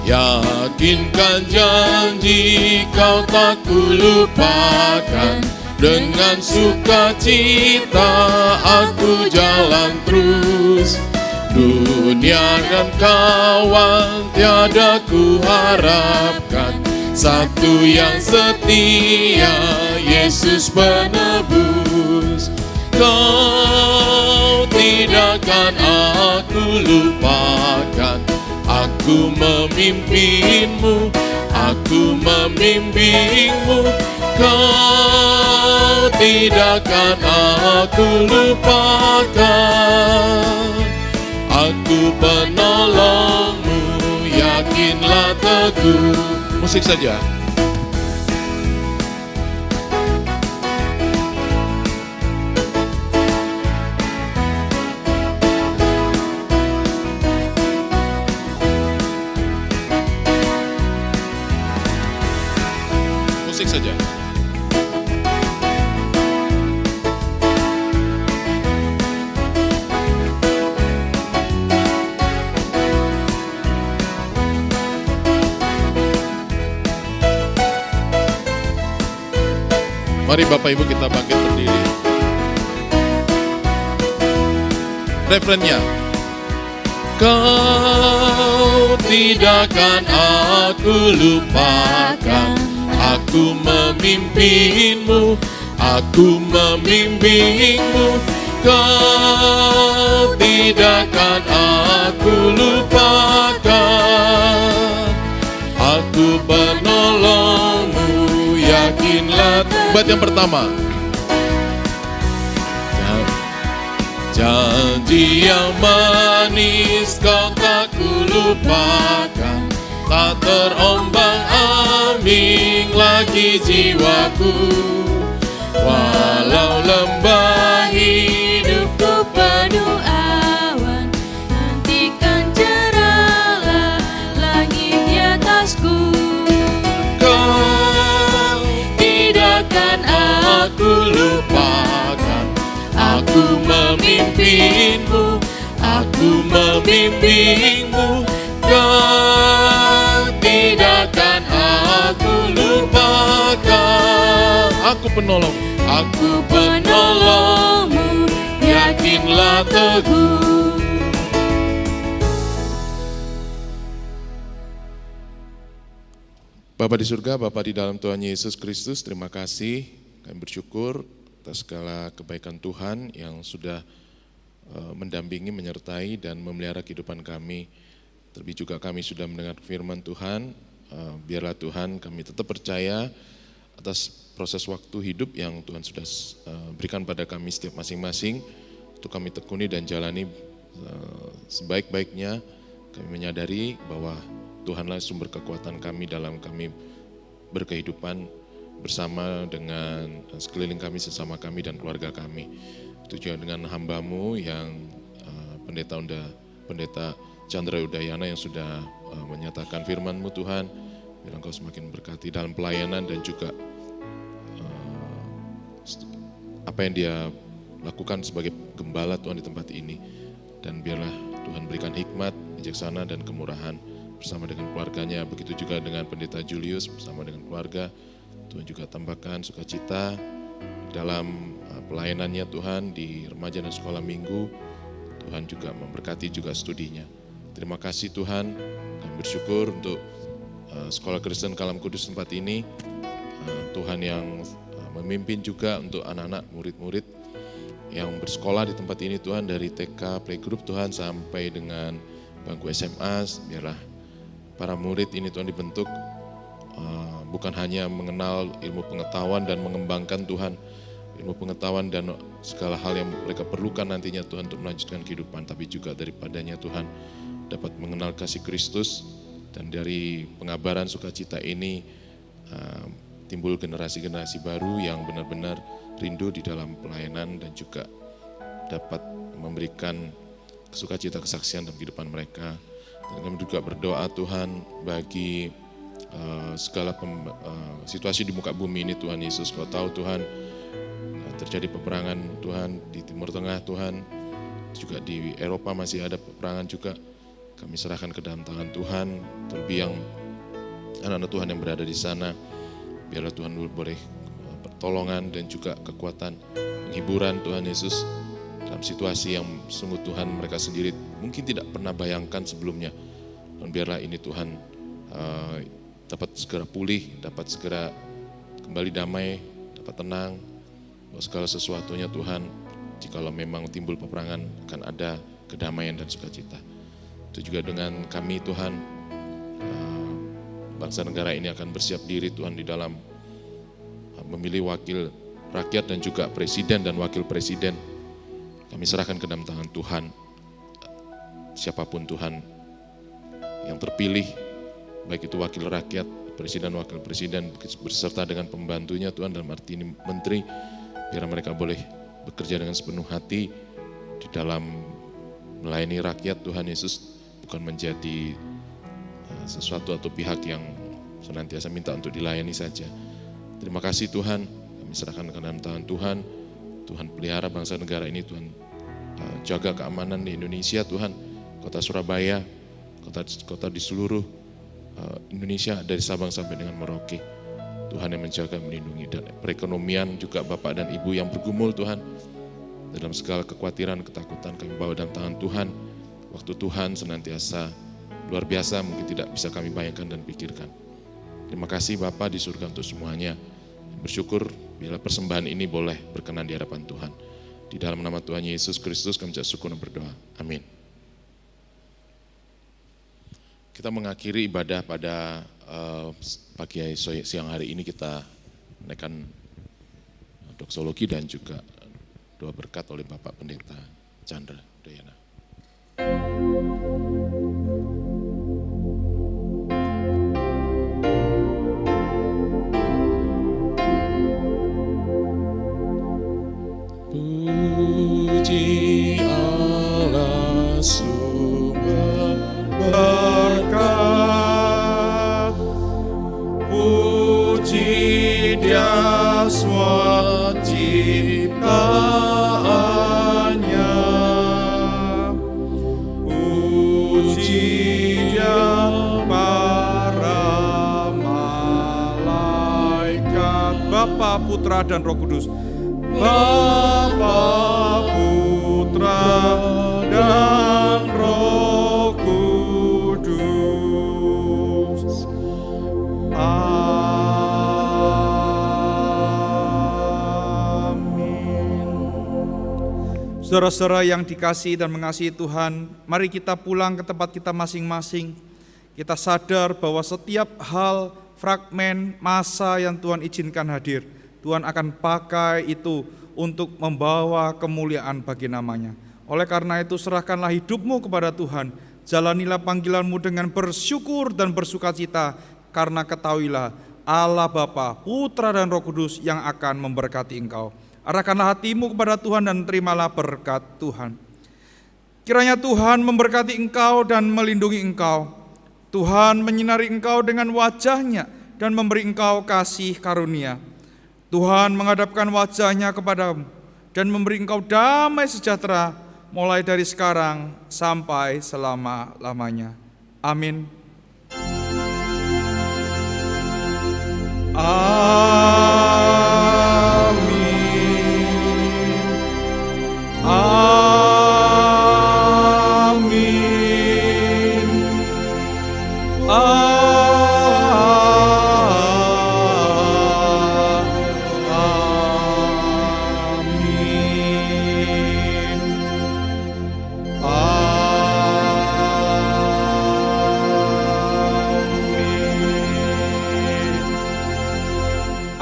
B: Yakinkan janji kau tak kulupakan, dengan sukacita aku jalan terus. Dunia dan kawan tiada ku harapkan, satu yang setia, Yesus penebus. Kau tidak akan aku lupakan, aku memimpinmu, aku membimbingmu. Kau tidak akan aku lupakan, aku penolongmu, yakinlah teguh. Musik saja. Mari Bapak Ibu kita bangkit berdiri. Refrennya. Kau tidak akan aku lupakan, aku memimpinmu, aku membimbingmu. Kau tidak akan aku lupakan, aku penolongmu, yakinlah. Buat yang pertama. Janji yang manis kau tak kulupakan, tak terombang-ambing lagi jiwaku. Walau lembah hidupku penuh awan, nantikan cerahlah langit di atasku. Kau tidak akan aku lupakan, aku memimpinmu, aku membimbingmu. Kau tidak akan aku lupakan, aku penolong, aku penolongmu, yakinlah teguh. Bapa di surga, Bapa di dalam Tuhan Yesus Kristus, terima kasih, kami bersyukur atas segala kebaikan Tuhan yang sudah mendampingi, menyertai, dan memelihara kehidupan kami. Terlebih juga kami sudah mendengar firman Tuhan, biarlah Tuhan kami tetap percaya atas proses waktu hidup yang Tuhan sudah berikan pada kami setiap masing-masing, untuk kami tekuni dan jalani sebaik-baiknya. Kami menyadari bahwa Tuhanlah sumber kekuatan kami dalam kami berkehidupan bersama dengan sekeliling kami, sesama kami, dan keluarga kami. Itu juga dengan hamba-Mu yang Pendeta Chandra Udayana yang sudah menyatakan firman-Mu Tuhan. Biar Engkau semakin berkati dalam pelayanan dan juga apa yang dia lakukan sebagai gembala Tuhan di tempat ini. Dan biarlah Tuhan berikan hikmat, bijaksana, dan kemurahan bersama dengan keluarganya. Begitu juga dengan Pendeta Julius bersama dengan keluarga. Tuhan juga tambahkan sukacita dalam pelayanannya Tuhan di remaja dan sekolah minggu. Tuhan juga memberkati juga studinya. Terima kasih Tuhan, kami bersyukur untuk Sekolah Kristen Kalam Kudus tempat ini. Tuhan yang memimpin juga untuk anak-anak murid-murid yang bersekolah di tempat ini Tuhan, dari TK, playgroup Tuhan sampai dengan bangku SMA. Biarlah para murid ini Tuhan dibentuk bukan hanya mengenal ilmu pengetahuan dan mengembangkan Tuhan, ilmu pengetahuan dan segala hal yang mereka perlukan nantinya Tuhan untuk melanjutkan kehidupan, tapi juga daripadanya Tuhan dapat mengenal kasih Kristus, dan dari pengabaran sukacita ini timbul generasi-generasi baru yang benar-benar rindu di dalam pelayanan dan juga dapat memberikan sukacita kesaksian dalam kehidupan mereka. Dan kami juga berdoa Tuhan bagi segala situasi di muka bumi ini Tuhan Yesus. Kau tahu Tuhan, terjadi peperangan Tuhan di Timur Tengah Tuhan, juga di Eropa masih ada peperangan juga. Kami serahkan ke dalam tangan Tuhan, terlebih yang anak-anak Tuhan yang berada di sana. Biarlah Tuhan boleh pertolongan dan juga kekuatan, penghiburan Tuhan Yesus dalam situasi yang sungguh Tuhan mereka sendiri mungkin tidak pernah bayangkan sebelumnya. Dan biarlah ini Tuhan dapat segera pulih, dapat segera kembali damai, dapat tenang. Bahwa segala sesuatunya Tuhan, jikalau memang timbul peperangan akan ada kedamaian dan sukacita. Itu juga dengan kami Tuhan, bangsa negara ini akan bersiap diri Tuhan di dalam memilih wakil rakyat dan juga presiden dan wakil presiden. Kami serahkan ke dalam tangan Tuhan, siapapun Tuhan yang terpilih, baik itu wakil rakyat, presiden, wakil presiden, berserta dengan pembantunya Tuhan, dalam arti ini menteri, biar mereka boleh bekerja dengan sepenuh hati di dalam melayani rakyat Tuhan Yesus, bukan menjadi sesuatu atau pihak yang senantiasa minta untuk dilayani saja. Terima kasih Tuhan, kami serahkan ke dalam tangan Tuhan. Tuhan pelihara bangsa negara ini Tuhan, jaga keamanan di Indonesia Tuhan, kota Surabaya, kota di seluruh Indonesia dari Sabang sampai dengan Merauke. Tuhan yang menjaga, melindungi, dan perekonomian juga Bapak dan Ibu yang bergumul Tuhan. Dalam segala kekhawatiran, ketakutan kami bawa dalam tangan Tuhan. Waktu Tuhan senantiasa luar biasa, mungkin tidak bisa kami bayangkan dan pikirkan. Terima kasih Bapa di surga untuk semuanya. Bersyukur bila persembahan ini boleh berkenan di hadapan Tuhan. Di dalam nama Tuhan Yesus Kristus kami ucap syukur dan berdoa. Amin. Kita mengakhiri ibadah pada pagi siang hari ini, kita menaikkan doksologi dan juga doa berkat oleh Bapak Pendeta Chandra Dayana. Puji Allah sumber berkat, puji Dia semua ciptaannya, puji Dia para malaikat,
A: Bapa, Putra, dan Roh Kudus.
B: Bapa, Putra, dan Roh Kudus.
A: Amin. Saudara-saudara yang dikasihi dan mengasihi Tuhan, mari kita pulang ke tempat kita masing-masing. Kita sadar bahwa setiap hal, fragmen, masa yang Tuhan izinkan hadir, Tuhan akan pakai itu untuk membawa kemuliaan bagi namanya. Oleh karena itu serahkanlah hidupmu kepada Tuhan. Jalanilah panggilanmu dengan bersyukur dan bersukacita, karena ketahuilah Allah Bapa, Putra, dan Roh Kudus yang akan memberkati engkau. Arahkanlah hatimu kepada Tuhan dan terimalah berkat Tuhan. Kiranya Tuhan memberkati engkau dan melindungi engkau. Tuhan menyinari engkau dengan wajah-Nya dan memberi engkau kasih karunia. Tuhan menghadapkan wajah-Nya kepadamu dan memberi engkau damai sejahtera mulai dari sekarang sampai selama-lamanya. Amin. Amin. Amin.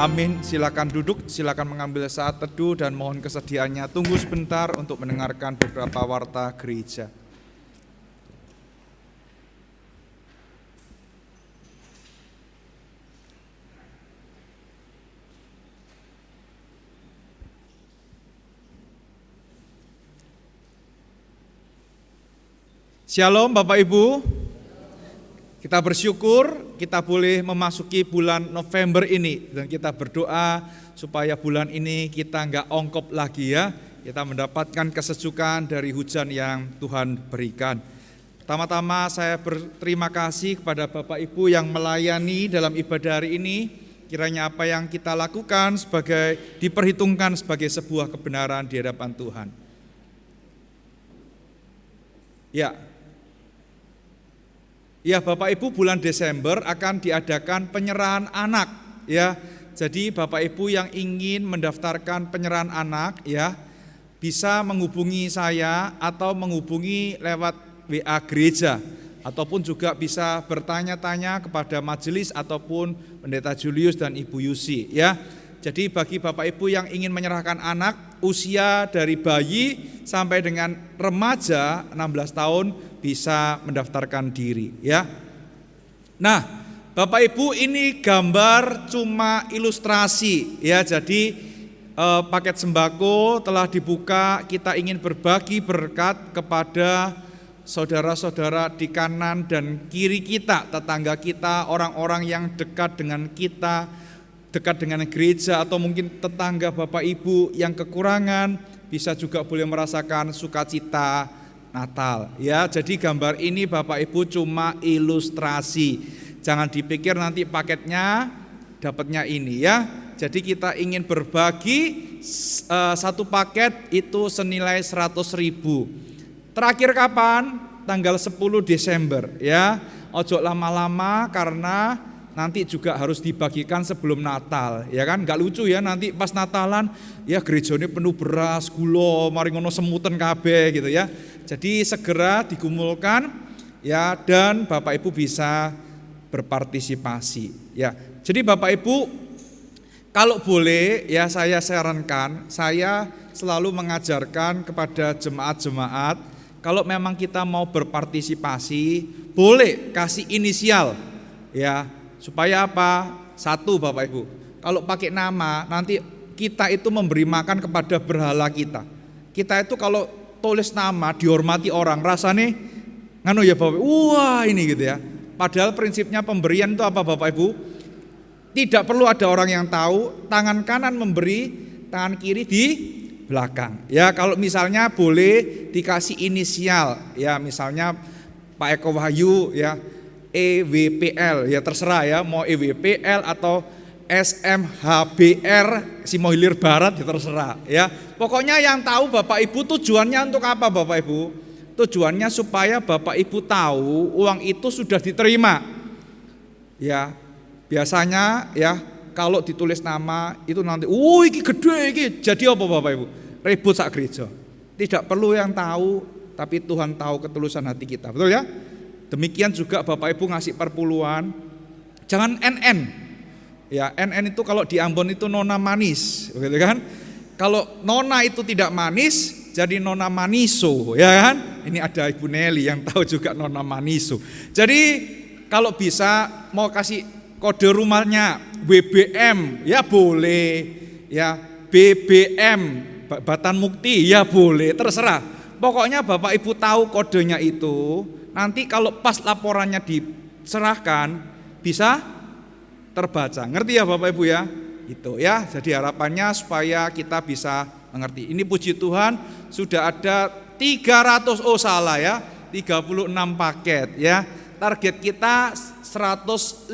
A: Amin. Silakan duduk, silakan mengambil saat teduh dan mohon kesediaannya tunggu sebentar untuk mendengarkan beberapa warta gereja. Shalom Bapak Ibu. Kita bersyukur kita boleh memasuki bulan November ini dan kita berdoa supaya bulan ini kita enggak ongkop lagi ya. Kita mendapatkan kesejukan dari hujan yang Tuhan berikan. Pertama-tama saya berterima kasih kepada Bapak Ibu yang melayani dalam ibadah hari ini. Kiranya apa yang kita lakukan diperhitungkan sebagai sebuah kebenaran di hadapan Tuhan. Ya Bapak Ibu, bulan Desember akan diadakan penyerahan anak ya. Jadi Bapak Ibu yang ingin mendaftarkan penyerahan anak ya, bisa menghubungi saya atau menghubungi lewat WA gereja, ataupun juga bisa bertanya-tanya kepada majelis ataupun Pendeta Julius dan Ibu Yusi ya. Jadi bagi Bapak Ibu yang ingin menyerahkan anak usia dari bayi sampai dengan remaja 16 tahun bisa mendaftarkan diri ya. Nah, Bapak Ibu, ini gambar cuma ilustrasi ya. Jadi paket sembako telah dibuka, kita ingin berbagi berkat kepada saudara-saudara di kanan dan kiri kita, tetangga kita, orang-orang yang dekat dengan kita, dekat dengan gereja, atau mungkin tetangga Bapak Ibu yang kekurangan bisa juga boleh merasakan sukacita Natal ya. Jadi gambar ini Bapak Ibu cuma ilustrasi. Jangan dipikir nanti paketnya dapatnya ini ya. Jadi kita ingin berbagi satu paket itu senilai 100.000. Terakhir kapan? Tanggal 10 Desember ya. Ojo lama-lama karena nanti juga harus dibagikan sebelum Natal ya kan. Gak lucu ya nanti pas Natalan ya gerejanya penuh beras, gula, mari ngono semutan kabeh gitu ya. Jadi segera digumulkan ya, dan Bapak Ibu bisa berpartisipasi ya. Jadi Bapak Ibu, kalau boleh ya saya sarankan, saya selalu mengajarkan kepada jemaat-jemaat, kalau memang kita mau berpartisipasi, boleh kasih inisial ya, supaya apa? Satu Bapak Ibu, kalau pakai nama nanti kita itu memberi makan kepada berhala kita. Kita itu kalau tulis nama dihormati orang, rasanya nganu ya Bapak Ibu, wah ini gitu ya. Padahal prinsipnya pemberian itu apa Bapak Ibu? Tidak perlu ada orang yang tahu, tangan kanan memberi, tangan kiri di belakang. Ya, kalau misalnya boleh dikasih inisial, ya misalnya Pak Eko Wahyu ya, EWPL, ya terserah ya, mau EWPL atau SMHBR Simohilir Barat ya terserah ya. Pokoknya yang tahu Bapak Ibu tujuannya untuk apa Bapak Ibu? Tujuannya supaya Bapak Ibu tahu uang itu sudah diterima. Ya. Biasanya ya kalau ditulis nama itu nanti, iki gede iki, jadi apa Bapak Ibu? Ribut sak gereja. Tidak perlu yang tahu, tapi Tuhan tahu ketulusan hati kita, betul ya? Demikian juga Bapak Ibu ngasih perpuluhan, jangan NN. Ya NN itu kalau di Ambon itu nona manis, begitu kan? Kalau nona itu tidak manis, jadi nona maniso, ya kan? Ini ada Ibu Nelly yang tahu juga nona maniso. Jadi kalau bisa mau kasih kode rumahnya WBM ya boleh, ya BBM Batan Mukti ya boleh, terserah. Pokoknya Bapak Ibu tahu kodenya itu, nanti kalau pas laporannya diserahkan bisa terbaca. Ngerti ya Bapak Ibu ya? Itu ya. Jadi harapannya supaya kita bisa mengerti. Ini puji Tuhan sudah ada 300 36 paket ya. Target kita 150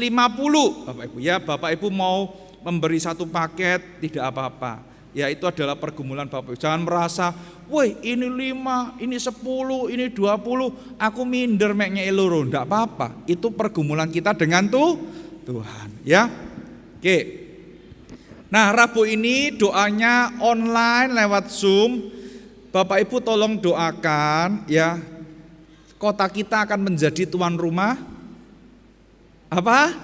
A: Bapak Ibu ya. Bapak Ibu mau memberi satu paket tidak apa-apa. Ya itu adalah pergumulan Bapak Ibu. Jangan merasa, woi ini 5, ini 10, ini 20, aku minder meknya eloro. Enggak apa-apa. Itu pergumulan kita dengan Tuhan ya. Oke. Nah Rabu ini doanya online lewat Zoom. Bapak Ibu tolong doakan ya. Kota kita akan menjadi tuan rumah apa?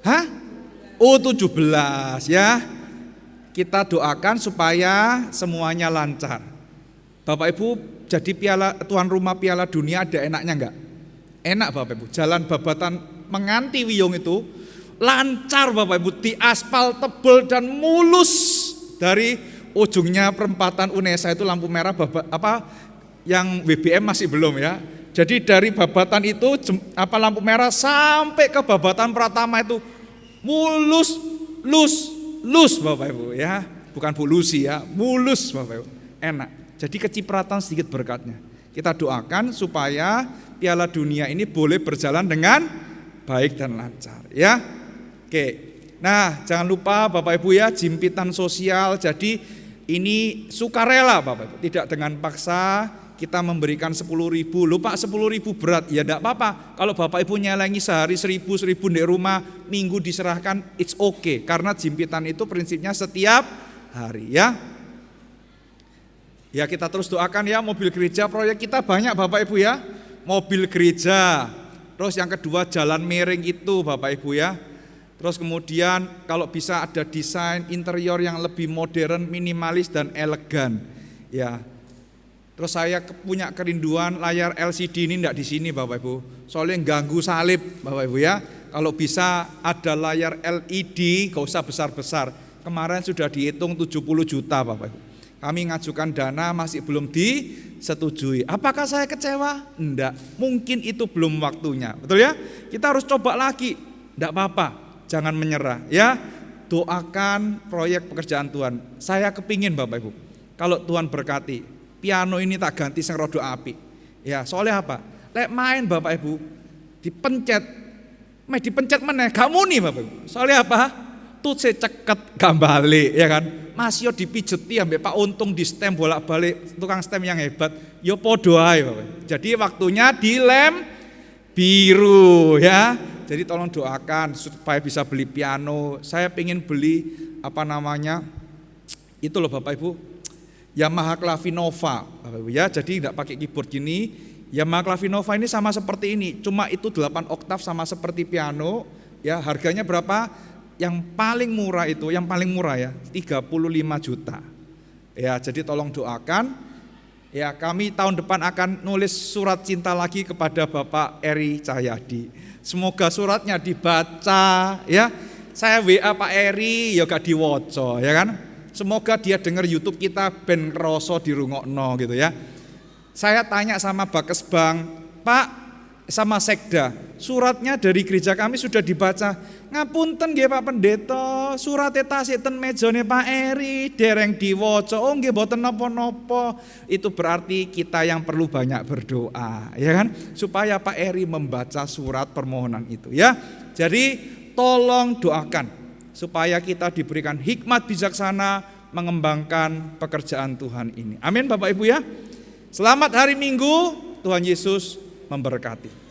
A: Hah? U17 ya. Kita doakan supaya semuanya lancar. Bapak Ibu jadi tuan rumah Piala Dunia ada enaknya enggak? Enak Bapak Ibu. Jalan Babatan Menganti Wiyung itu lancar Bapak Ibu, di aspal tebal dan mulus dari ujungnya perempatan Unesa itu lampu merah yang WBM masih belum ya. Jadi dari Babatan itu lampu merah sampai ke Babatan Pratama itu mulus Bapak Ibu ya. Bukan polusi ya, mulus Bapak Ibu. Enak. Jadi kecipratan sedikit berkatnya. Kita doakan supaya Piala Dunia ini boleh berjalan dengan baik dan lancar ya. Oke. Nah, jangan lupa Bapak Ibu ya, jimpitan sosial. Jadi ini sukarela Bapak Ibu, tidak dengan paksa. Kita memberikan 10.000, loh Pak 10.000 berat, ya enggak apa-apa. Kalau Bapak Ibu nyelengi sehari 1.000 di rumah, minggu diserahkan, it's okay. Karena jimpitan itu prinsipnya setiap hari ya. Ya kita terus doakan ya, mobil gereja, proyek kita banyak Bapak Ibu ya. Mobil gereja, terus yang kedua jalan miring itu Bapak Ibu ya. Terus kemudian kalau bisa ada desain interior yang lebih modern, minimalis dan elegan ya. Terus saya punya kerinduan layar LCD ini enggak di sini Bapak Ibu. Soalnya ganggu salib Bapak Ibu ya. Kalau bisa ada layar LED, gak usah besar-besar. Kemarin sudah dihitung 70 juta Bapak Ibu. Kami ngajukan dana masih belum disetujui. Apakah saya kecewa? Enggak. Mungkin itu belum waktunya. Betul ya? Kita harus coba lagi. Enggak apa-apa. Jangan menyerah ya. Doakan proyek pekerjaan Tuhan. Saya kepingin Bapak Ibu, kalau Tuhan berkati, piano ini tak ganti sing rodo api. Ya, soalnya apa? Lek main Bapak Ibu, dipencet meh dipencet meneh, gak muni Bapak Ibu. Soalnya apa? Tutse ceket gak balik, ya kan? Masih dipijeti ambek Pak Untung di stem bolak-balik, tukang stem yang hebat. Yo podo ae Bapak Ibu. Jadi waktunya dilem biru ya. Jadi tolong doakan supaya bisa beli piano. Saya pengen beli itu loh Bapak Ibu, Yamaha Clavinova Bapak Ibu ya. Jadi tidak pakai keyboard gini. Yamaha Clavinova ini sama seperti ini, cuma itu 8 oktav sama seperti piano ya. Harganya berapa? Yang paling murah itu, yang paling murah ya 35 juta ya. Jadi tolong doakan ya, kami tahun depan akan nulis surat cinta lagi kepada Bapak Eri Cahyadi. Semoga suratnya dibaca ya. Saya WA Pak Eri ya gak diwoco ya kan. Semoga dia dengar YouTube kita ben kroso dirungokno gitu ya. Saya tanya sama Bakes Bang, Pak sama Sekda, suratnya dari gereja kami sudah dibaca. Ngapunten nggih Pak Pendeta, suratnya tasik ten mejane Pak Eri dereng diwoco. Oh nggih boten napa-napa. Itu berarti kita yang perlu banyak berdoa, ya kan? Supaya Pak Eri membaca surat permohonan itu ya. Jadi tolong doakan supaya kita diberikan hikmat bijaksana mengembangkan pekerjaan Tuhan ini. Amin Bapak Ibu ya. Selamat hari Minggu, Tuhan Yesus memberkati.